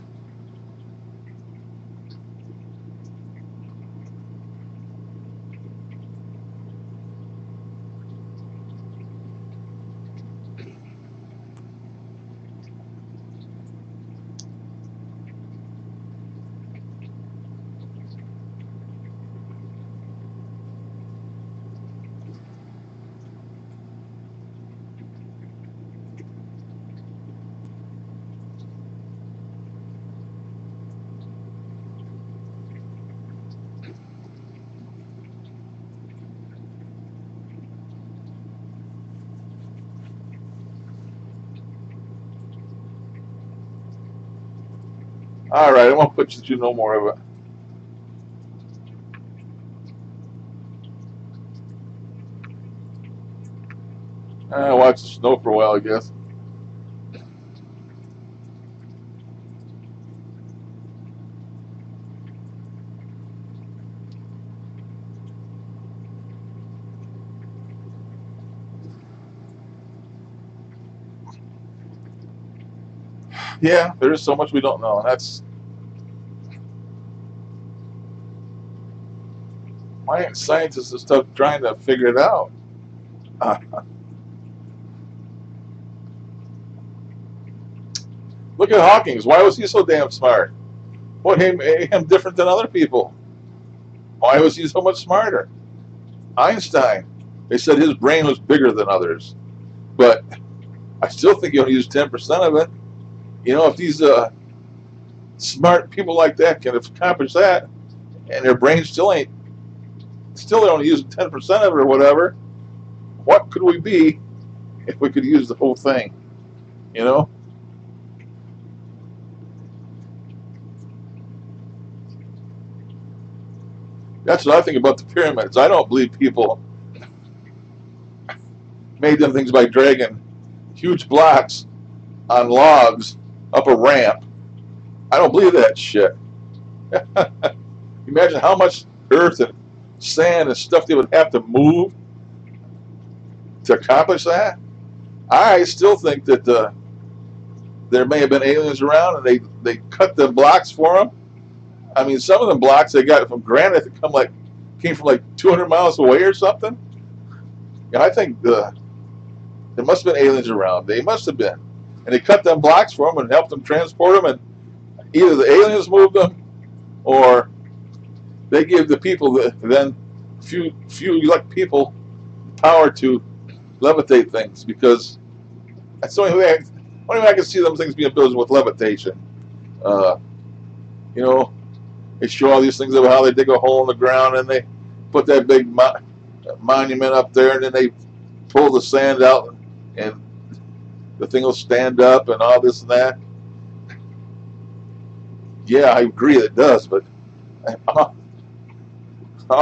All right, I won't put you through no more of it. I'll watch the snow for a while, I guess. Yeah, there is so much we don't know. That's why ain't scientists and stuff trying to figure it out. Look at Hawkins. Why was he so damn smart? What made him different than other people? Why was he so much smarter? Einstein, they said his brain was bigger than others, but I still think he only used 10% of it. If these smart people like that can accomplish that, and their brain still they're only using 10% of it or whatever, what could we be if we could use the whole thing? That's what I think about the pyramids. I don't believe people made them things by dragging huge blocks on logs up a ramp. I don't believe that shit. Imagine how much earth and sand and stuff they would have to move to accomplish that. I still think that there may have been aliens around, and they cut the blocks for them. I mean, some of the blocks they got from granite that came from like 200 miles away or something. Yeah, I think there must have been aliens around. They must have been, and they cut them blocks for them and helped them transport them. And either the aliens moved them, or they gave the people then few like people power to levitate things, because that's the only way I can see them things being built with levitation. You know, they show all these things about how they dig a hole in the ground and they put that big monument up there, and then they pull the sand out and the thing will stand up and all this and that. Yeah, I agree it does, but all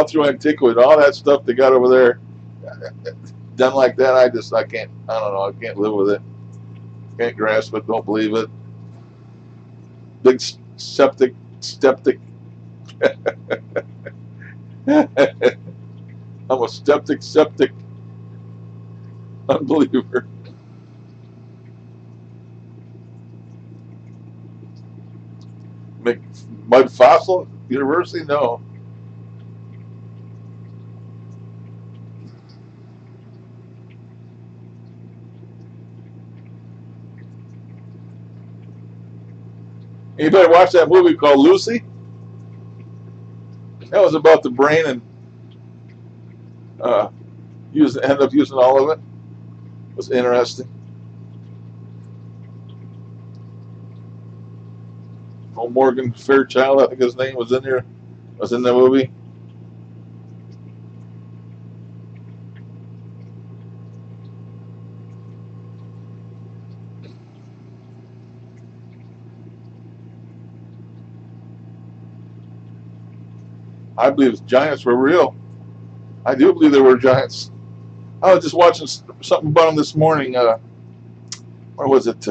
through antiquity, all that stuff they got over there done like that, I don't know, I can't live with it. Can't grasp it, don't believe it. Big skeptic. I'm a skeptic unbeliever. Mud Fossil University? No. Anybody watch that movie called Lucy? That was about the brain, and end up using all of it. It was interesting. Oh, Morgan Fairchild, I think his name was in there. Was in the movie. I believe giants were real. I do believe there were giants. I was just watching something about them this morning. Where was it?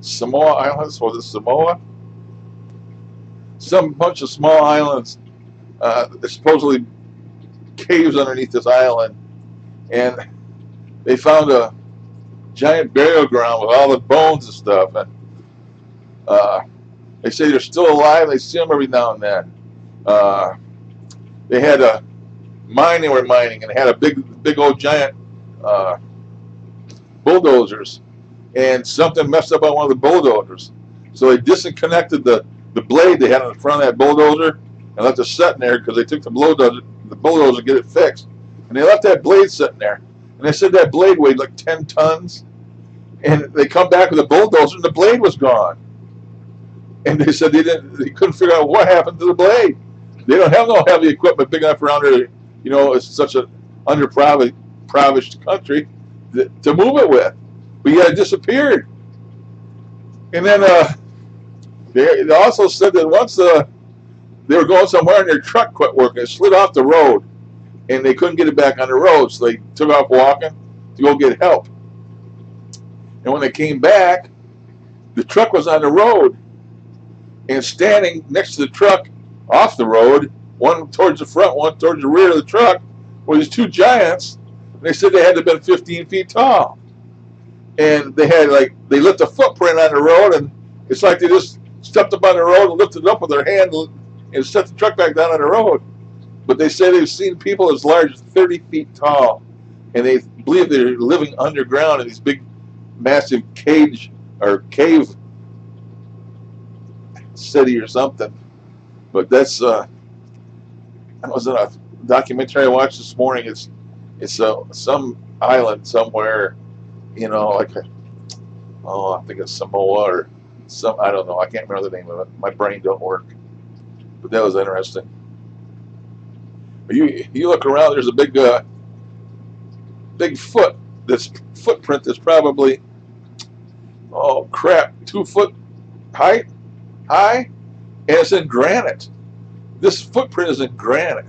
Samoa Islands? Was it Samoa? Some bunch of small islands. There's supposedly caves underneath this island, and they found a giant burial ground with all the bones and stuff. And they say they're still alive. They see them every now and then. They had a mine they were mining, and they had a big old giant bulldozers, and something messed up on one of the bulldozers. So they disconnected the blade they had on the front of that bulldozer and left it sitting there, because they took the bulldozer to get it fixed. And they left that blade sitting there. And they said that blade weighed like 10 tons. And they come back with a bulldozer, and the blade was gone. And they said they couldn't figure out what happened to the blade. They don't have no heavy equipment big enough around here. You know, it's such an underprivileged country to move it with. But yet it disappeared. And then they also said that once they were going somewhere and their truck quit working, it slid off the road, and they couldn't get it back on the road, so they took off walking to go get help. And when they came back, the truck was on the road, and standing next to the truck off the road, one towards the front, one towards the rear of the truck, were these two giants. And they said they had to have been 15 feet tall. And they left a footprint on the road, and it's like they just stepped up on the road and lifted it up with their hand and set the truck back down on the road. But they say they've seen people as large as 30 feet tall, and they believe they're living underground in these big, massive cave city or something. But that's that was in a documentary I watched this morning. It's some island somewhere, you know, like I think it's Samoa or some, I don't know, I can't remember the name of it. My brain don't work. But that was interesting. But you look around, there's a big footprint that's probably, oh crap, 2 foot high, and it's in granite. This footprint is in granite,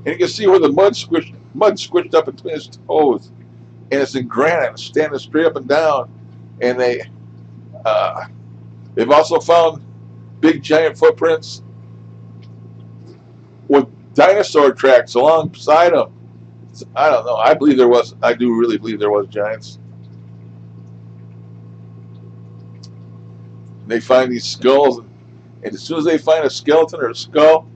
and you can see where the mud squished up between his toes, and it's in granite, standing straight up and down. And they've also found big giant footprints with dinosaur tracks alongside them. I don't know. I believe there was. I do really believe there was giants. And they find these skulls, and as soon as they find a skeleton or a skull,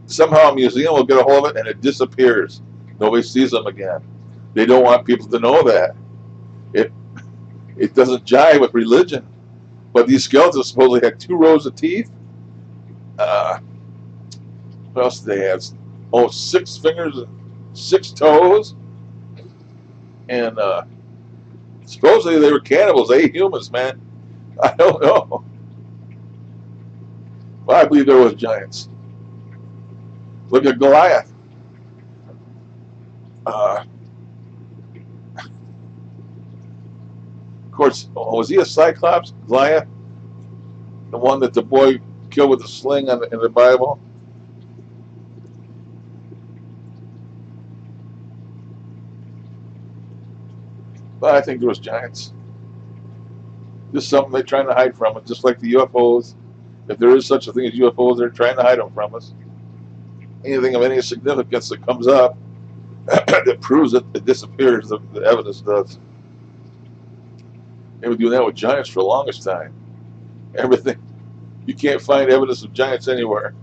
somehow a museum will get a hold of it, and it disappears. Nobody sees them again. They don't want people to know that. It it doesn't jive with religion. But these skeletons supposedly had 2 rows of teeth. Uh, what else did they have? Oh, 6 fingers and 6 toes. And supposedly they were cannibals. They ate humans, man. I don't know. But I believe there was giants. Look at Goliath. Of course, was he a Cyclops? Goliath? The one that the boy killed with the sling in the Bible? But I think there was giants. Just something they're trying to hide from us, just like the UFOs. If there is such a thing as UFOs, they're trying to hide them from us. Anything of any significance that comes up that proves it, it disappears. The evidence does. They were doing that with giants for the longest time. Everything. You can't find evidence of giants anywhere.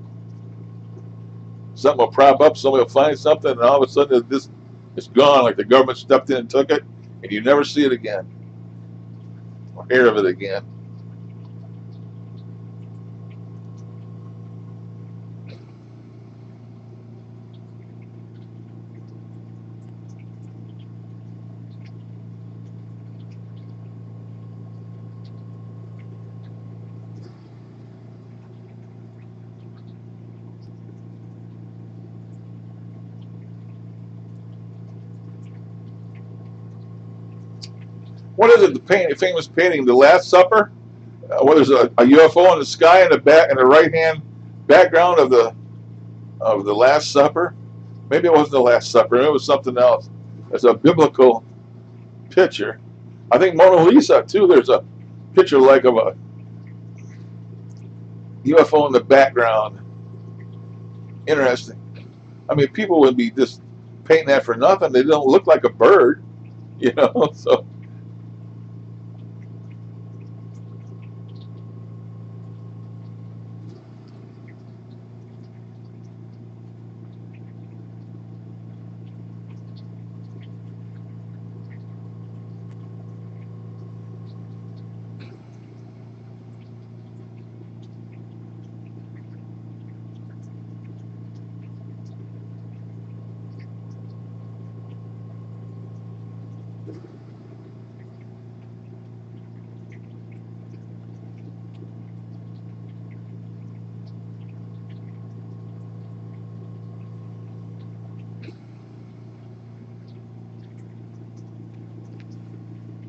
Something will prop up, somebody will find something, and all of a sudden it's gone, like the government stepped in and took it, and you never see it again or hear of it again. What is it? The famous painting, The Last Supper, where there's a UFO in the sky in the right hand background of the Last Supper. Maybe it wasn't the Last Supper. It was something else. It's a biblical picture. I think Mona Lisa too. There's a picture like of a UFO in the background. Interesting. I mean, people would be just painting that for nothing. They don't look like a bird, you know. So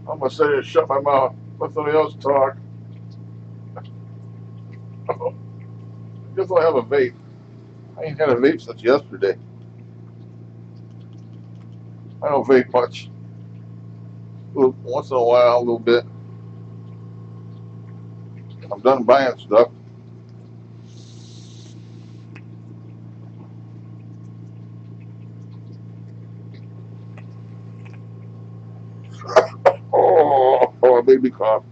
I'm gonna say to shut my mouth. Let somebody else talk. I guess I'll have a vape. I ain't had a vape since yesterday. I don't vape much. Once in a while, a little bit. I'm done buying stuff. Oh, a baby cough.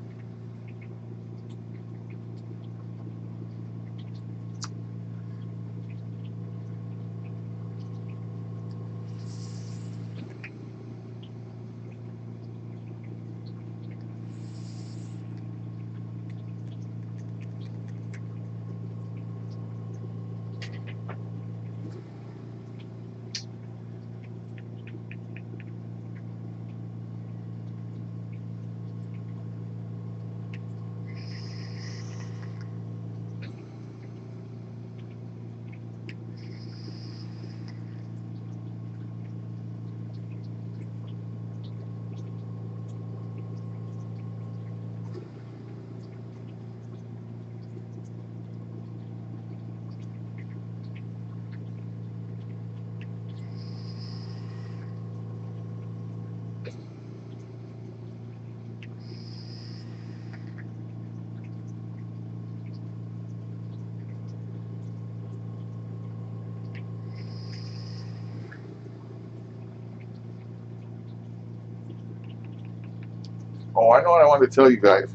Oh, I know what I wanted to tell you guys.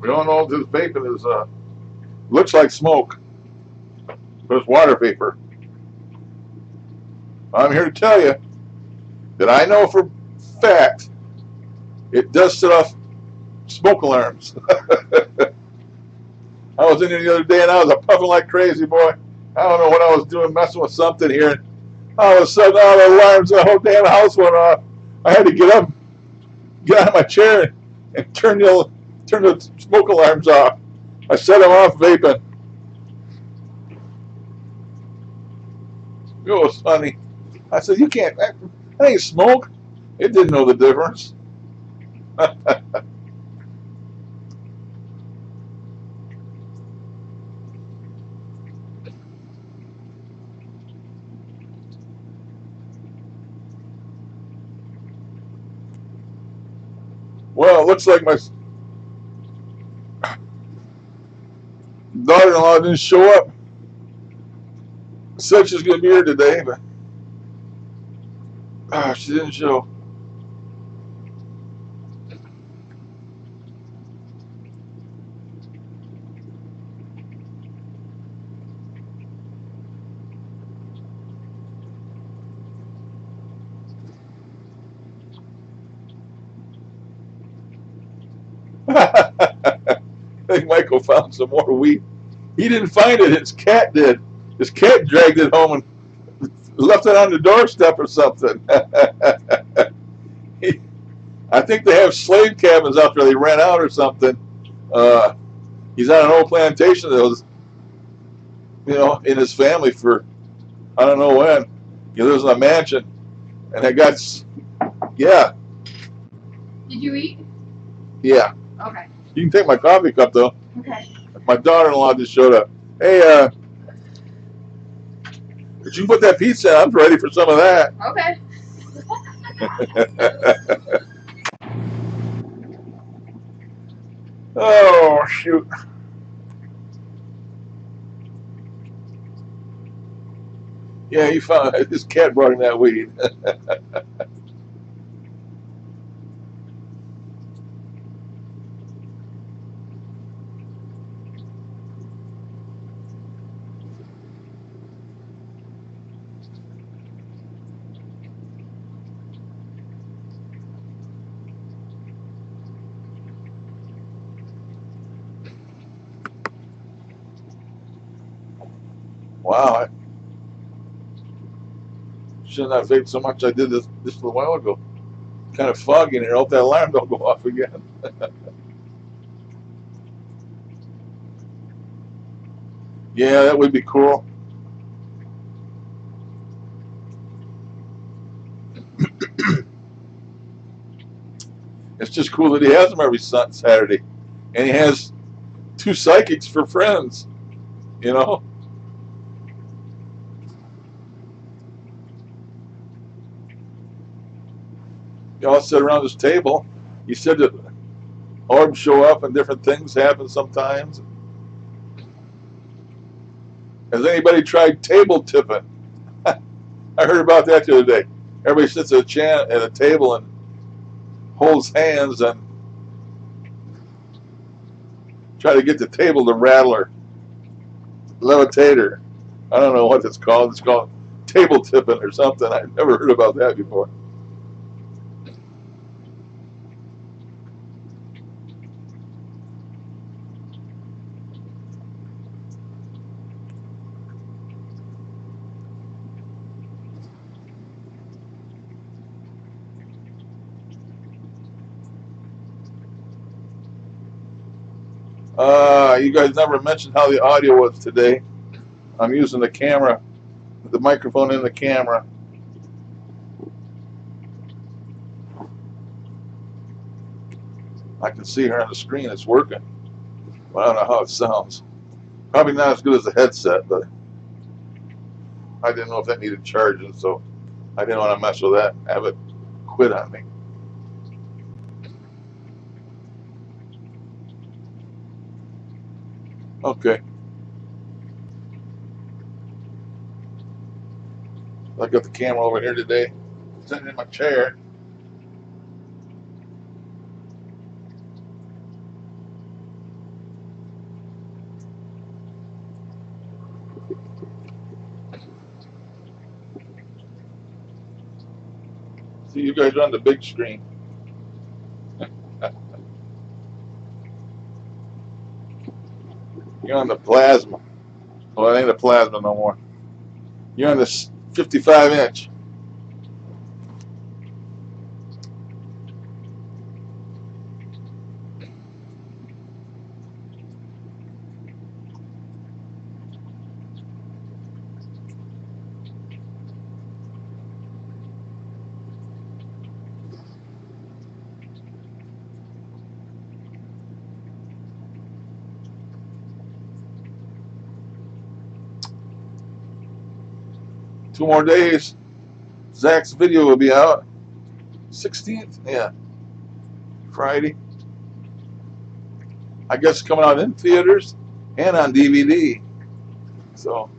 We all know this vaping is looks like smoke, but it's water vapor. I'm here to tell you that I know for fact it does set off smoke alarms. I was in here the other day and I was puffing like crazy, boy. I don't know what I was doing, messing with something here. And all of a sudden, all the alarms, the whole damn house went off. I had to get up, get out of my chair, and turn the smoke alarms off. I set them off vaping. It was funny. I said, "You can't. That ain't smoke." It didn't know the difference. Well, it looks like my daughter-in-law didn't show up. Said she's going to be here today, but she didn't show. I think Michael found some more weed. He didn't find it. His cat did. His cat dragged it home and left it on the doorstep or something. I think they have slave cabins out there they rent out or something. He's on an old plantation that was, in his family for I don't know when. He lives in a mansion, and I got, yeah, Did you eat? yeah. Okay. You can take my coffee cup though. Okay. My daughter-in-law just showed up. Hey, did you put that pizza in? I'm ready for some of that. Okay. Oh, shoot. Yeah, he found his cat brought him that weed. Wow, I should not vape so much. I did this just a while ago. Kind of foggy in here. I hope that alarm don't go off again. Yeah, that would be cool. It's just cool that he has them every Saturday, and he has 2 psychics for friends. You know. They all sit around this table. He said that orbs show up and different things happen sometimes. Has anybody tried table tipping? I heard about that the other day. Everybody sits at a table and holds hands and try to get the table to rattle or levitate or I don't know what it's called. It's called table tipping or something. I've never heard about that before. You guys never mentioned how the audio was today. I'm using the camera, the microphone in the camera. I can see her on the screen. It's working. But I don't know how it sounds. Probably not as good as the headset, but I didn't know if that needed charging, so I didn't want to mess with that and have it quit on me. Okay. I got the camera over here today, sitting in my chair. See, you guys are on the big screen. You're on the plasma. Well, it ain't a plasma no more. You're on the 55-inch. Two more days. Zach's video will be out. 16th? Yeah. Friday. I guess it's coming out in theaters and on DVD. So,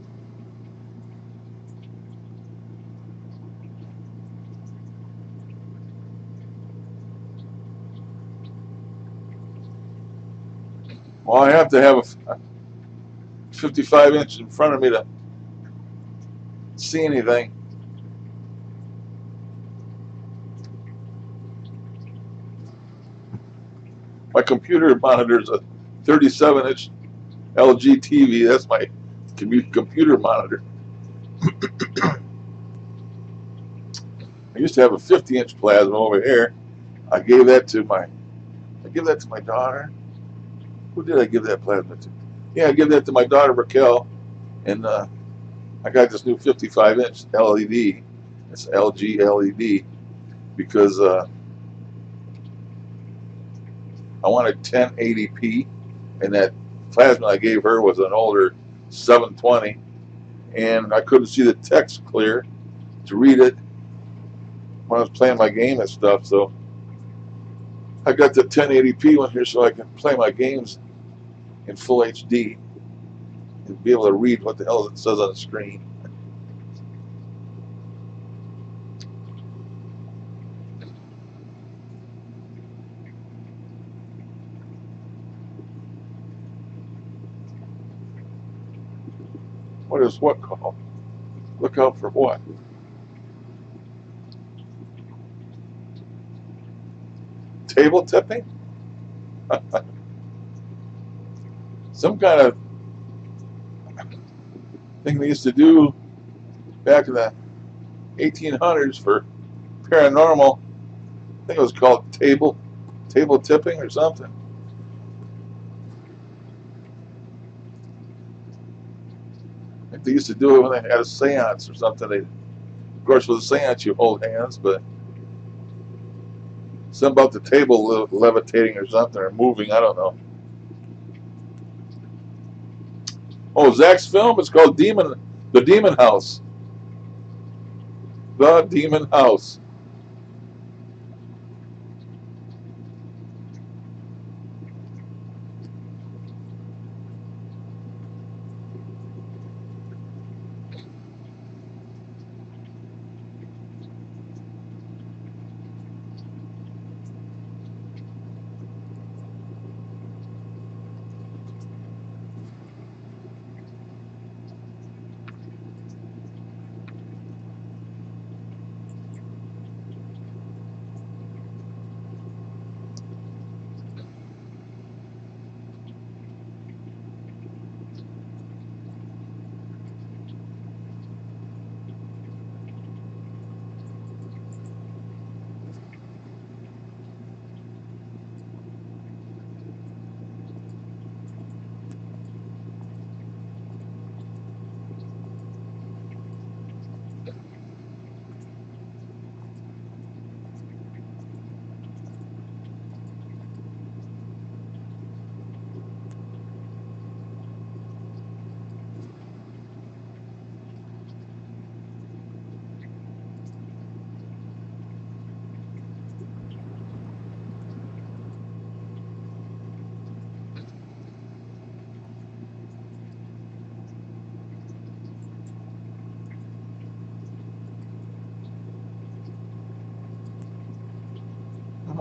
well, I have to have a 55-inch in front of me to see anything. My computer monitor is a 37-inch LG TV. That's my computer monitor. I used to have a 50-inch plasma over here. I gave that to my daughter. Who did I give that plasma to? Yeah, I gave that to my daughter Raquel, and I got this new 55-inch LED. It's LG LED because I wanted 1080p, and that plasma I gave her was an older 720, and I couldn't see the text clear to read it when I was playing my game and stuff. So I got the 1080p one here so I can play my games in full HD and be able to read what the hell it says on the screen. What is what called? Look out for what? Table tipping? Some kind of thing they used to do back in the 1800s for paranormal. I think it was called table tipping or something. I think they used to do it when they had a seance or something. They, of course, with a seance you hold hands, but something about the table levitating or something, or moving, I don't know. Oh, Zach's film is called The Demon House. The Demon House.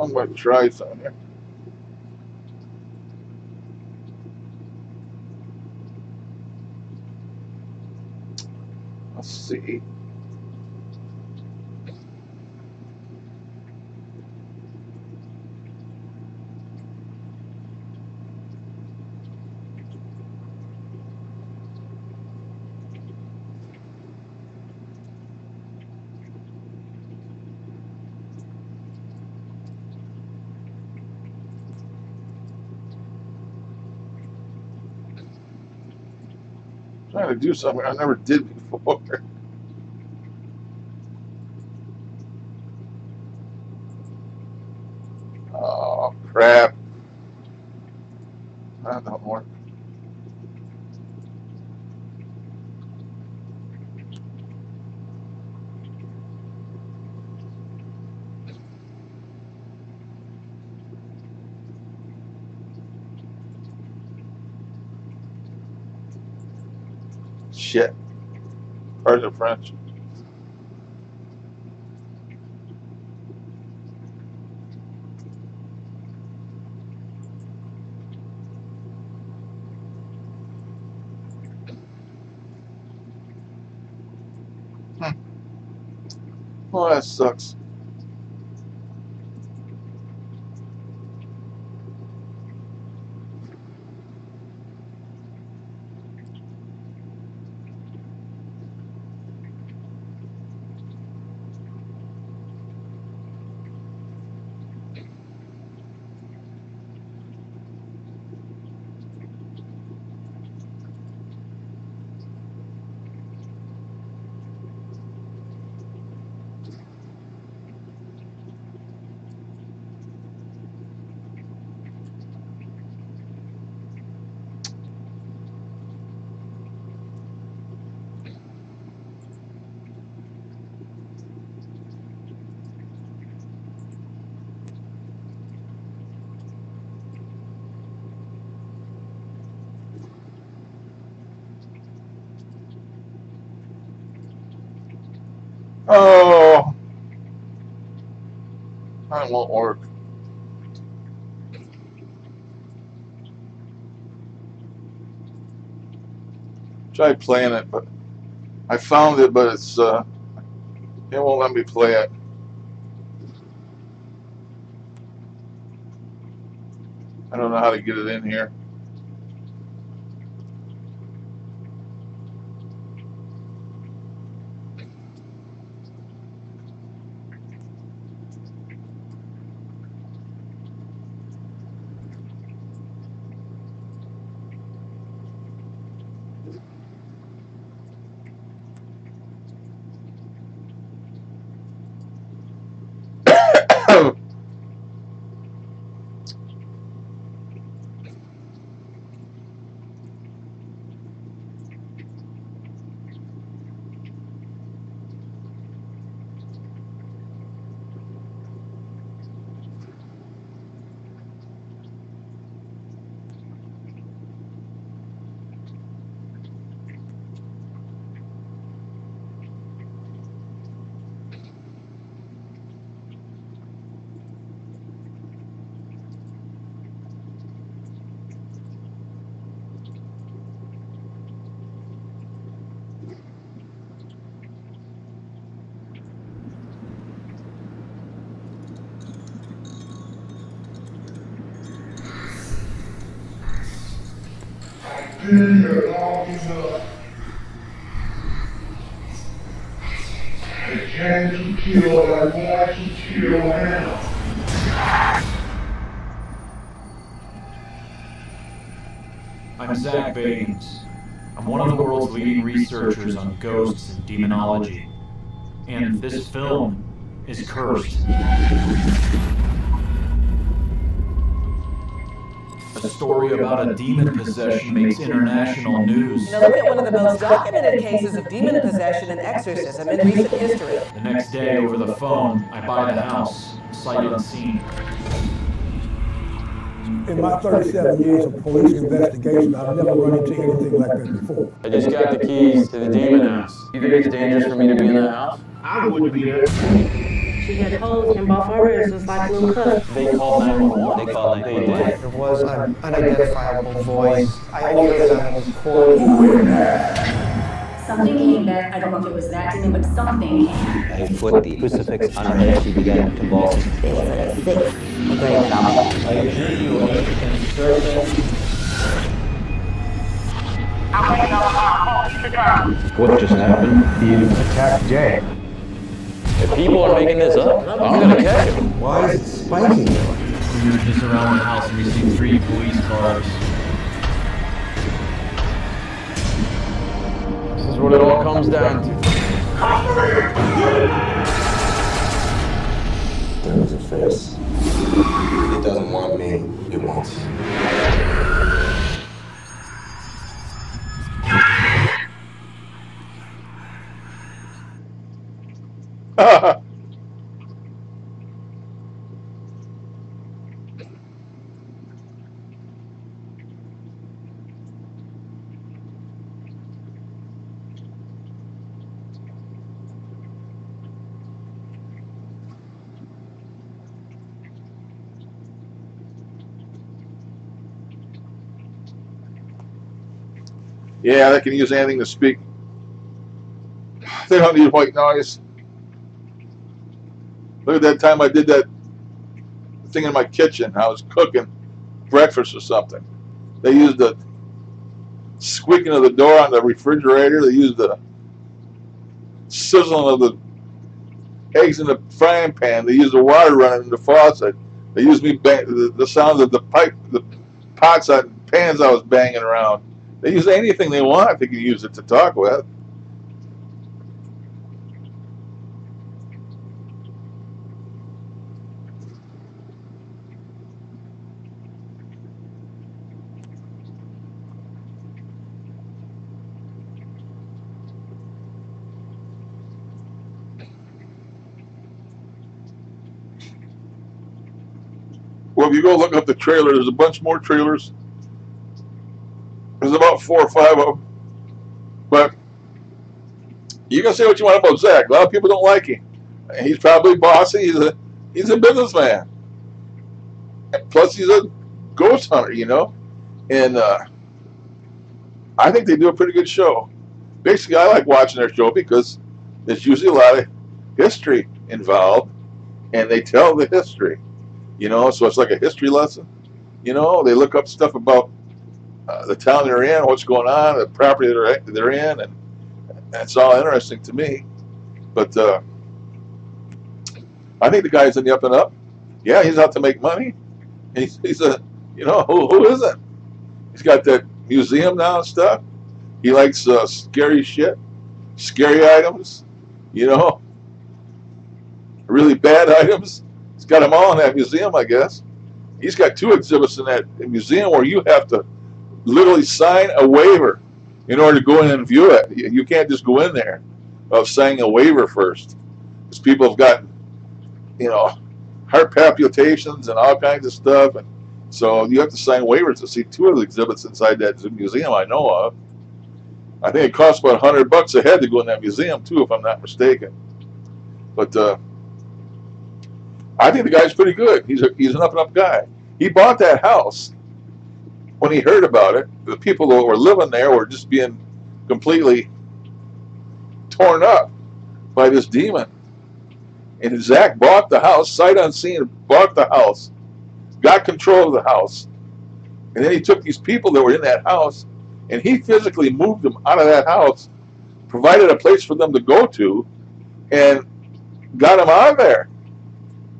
I'm going to try something here. Let's see. Trying to do something I never did before. Oh, crap. That don't work. Shit. Pardon the French. Oh, that sucks. Oh, that won't work. Tried playing it, but I found it, but it's it won't let me play it. I don't know how to get it in here. Been here long enough. The chance to kill, I want to kill now. I'm Zach Bagans. I'm one of the world's leading researchers on ghosts and demonology. And this film is cursed. A story about a demon possession makes international news. Now look at one of the most documented cases of demon possession and exorcism in recent history. The next day, over the phone, I buy the house, sight unseen. In my 37 years of police investigation, I've never run into anything like this before. I just got the keys to the demon house. You think it's dangerous for me to be in that house? I wouldn't be there. She had holes in both her wrists, just like little cuts. They called 911. They called 911. There was an unidentifiable voice. I only heard it on the recording. Something came back. I don't know if it was that demon, but something came. I put the crucifix on her head. She began to convulse. It was a thick, great number. I assure you, and certain. What just happened? He attacked Jay. If people are making this up, I'm gonna catch them. Why is it spiking? We were just around the house and we see 3 police cars. what it all comes down to. There was a face. It doesn't want me, it wants you. Yeah, they can use anything to speak. They don't need white noise. Look at that time I did that thing in my kitchen. I was cooking breakfast or something. They used the squeaking of the door on the refrigerator. They used the sizzling of the eggs in the frying pan. They used the water running in the faucet. They used me the sounds of the pots and pans I was banging around. They use anything they want. They can use it to talk with. Well, if you go look up the trailer, there's a bunch more trailers. There's about 4 or 5 of them. But you can say what you want about Zach. A lot of people don't like him. He's probably bossy. He's a businessman. Plus, he's a ghost hunter, you know. And I think they do a pretty good show. Basically, I like watching their show because there's usually a lot of history involved, and they tell the history. You know, so it's like a history lesson. You know, they look up stuff about the town they're in, what's going on, the property they're in, and it's all interesting to me. But I think the guy's in the up and up. Yeah, he's out to make money. He's a, you know, who isn't? He's got that museum now and stuff. He likes scary shit, scary items, you know, really bad items. He's got them all in that museum, I guess. He's got 2 exhibits in that museum where you have to literally sign a waiver in order to go in and view it. You can't just go in there of signing a waiver first, because people have gotten, you know, heart palpitations and all kinds of stuff, and so you have to sign waivers to see 2 of the exhibits inside that museum I know of. I think it costs about $100 a head to go in that museum too, if I'm not mistaken. But I think the guy's pretty good. He's an up and up guy. He bought that house when he heard about it. The people that were living there were just being completely torn up by this demon. And Zach bought the house, sight unseen, bought the house, got control of the house, and then he took these people that were in that house and he physically moved them out of that house, provided a place for them to go to, and got them out of there.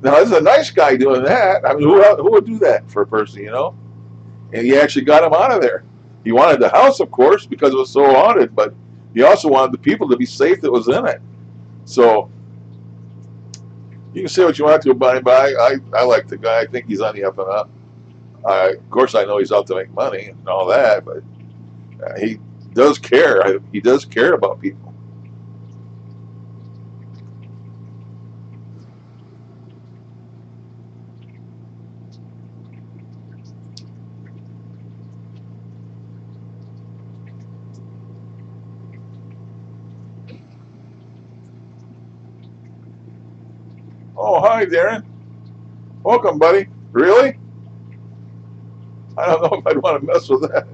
Now, this is a nice guy doing that. I mean, who would do that for a person, you know? And he actually got him out of there. He wanted the house, of course, because it was so haunted, but he also wanted the people to be safe that was in it. So, you can say what you want to about him, but I like the guy. I think he's on the up and up. Of course, I know he's out to make money and all that, but he does care. He does care about people. Oh, hi, Darren. Welcome, buddy. Really? I don't know if I'd want to mess with that.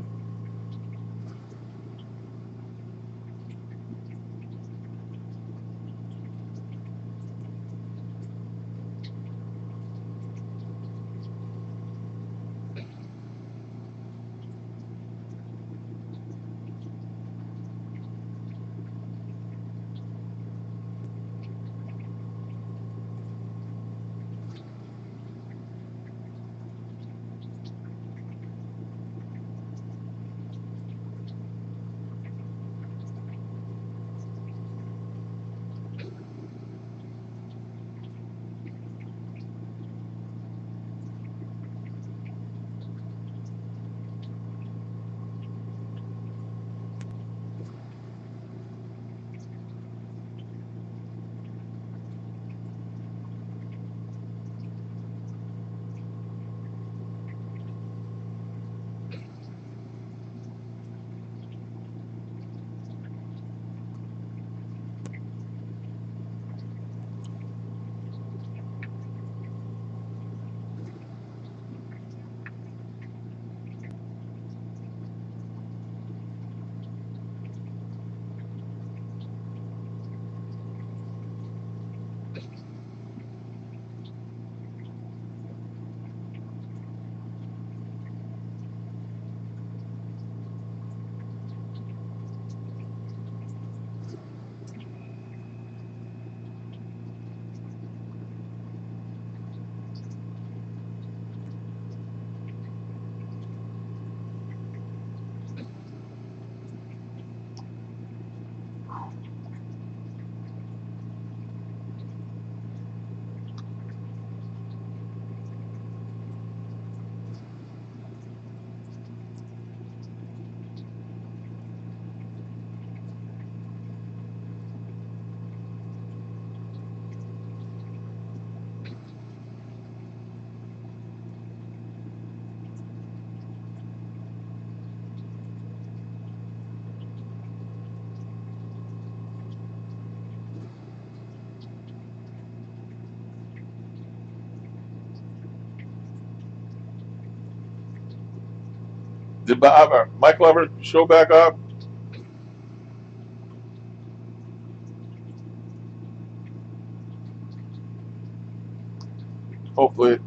Did Michael ever show back up? Hopefully.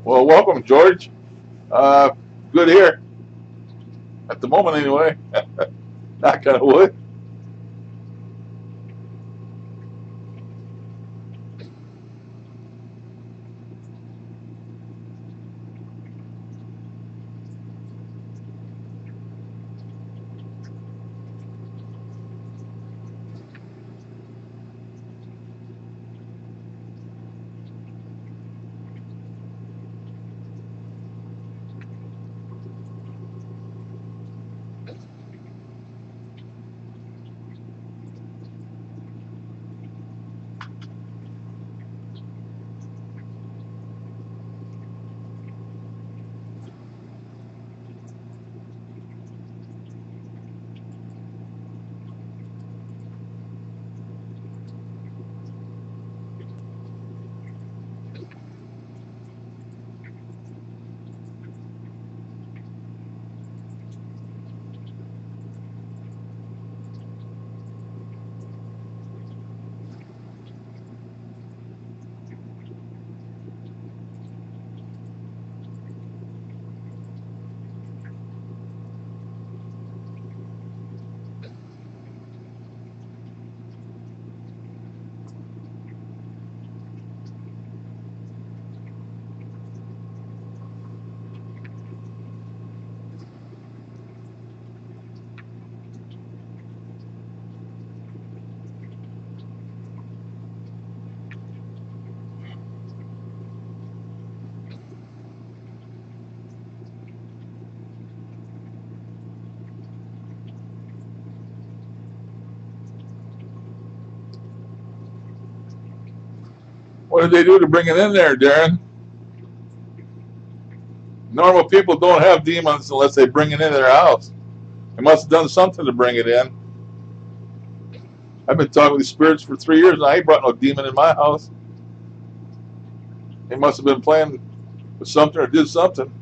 Well, welcome, George. Good here. At the moment, anyway. Knock on wood. What did they do to bring it in there, Darren? Normal people don't have demons unless they bring it into their house. They must have done something to bring it in. I've been talking with these spirits for 3 years, and I ain't brought no demon in my house. They must have been playing with something or did something.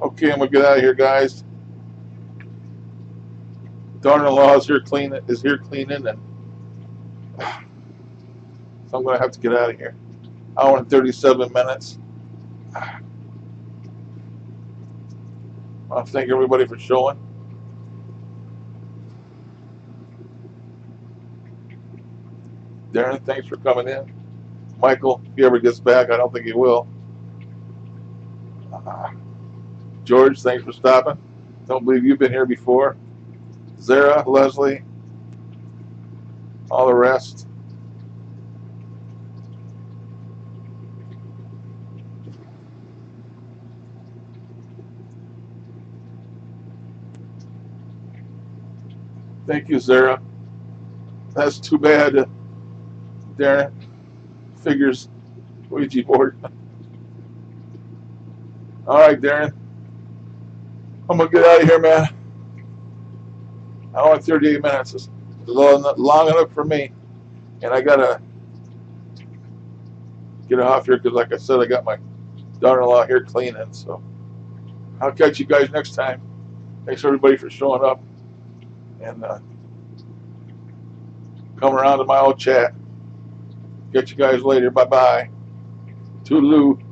Okay, I'm gonna get out of here, guys. Daughter-in-law is here cleaning, and so I'm gonna have to get out of here. Hour and 37 minutes. I want to thank everybody for showing. Darren, thanks for coming in. Michael, if he ever gets back, I don't think he will. George, thanks for stopping. Don't believe you've been here before. Zara, Leslie, all the rest. Thank you, Zara. That's too bad, Darren. Figures Ouija board. All right, Darren. I'm going to get out of here, man. Hour and 38 minutes is long enough for me. And I got to get off here because, like I said, I got my daughter-in-law here cleaning. So I'll catch you guys next time. Thanks everybody for showing up and come around to my old chat. Catch you guys later. Bye bye. Toodaloo.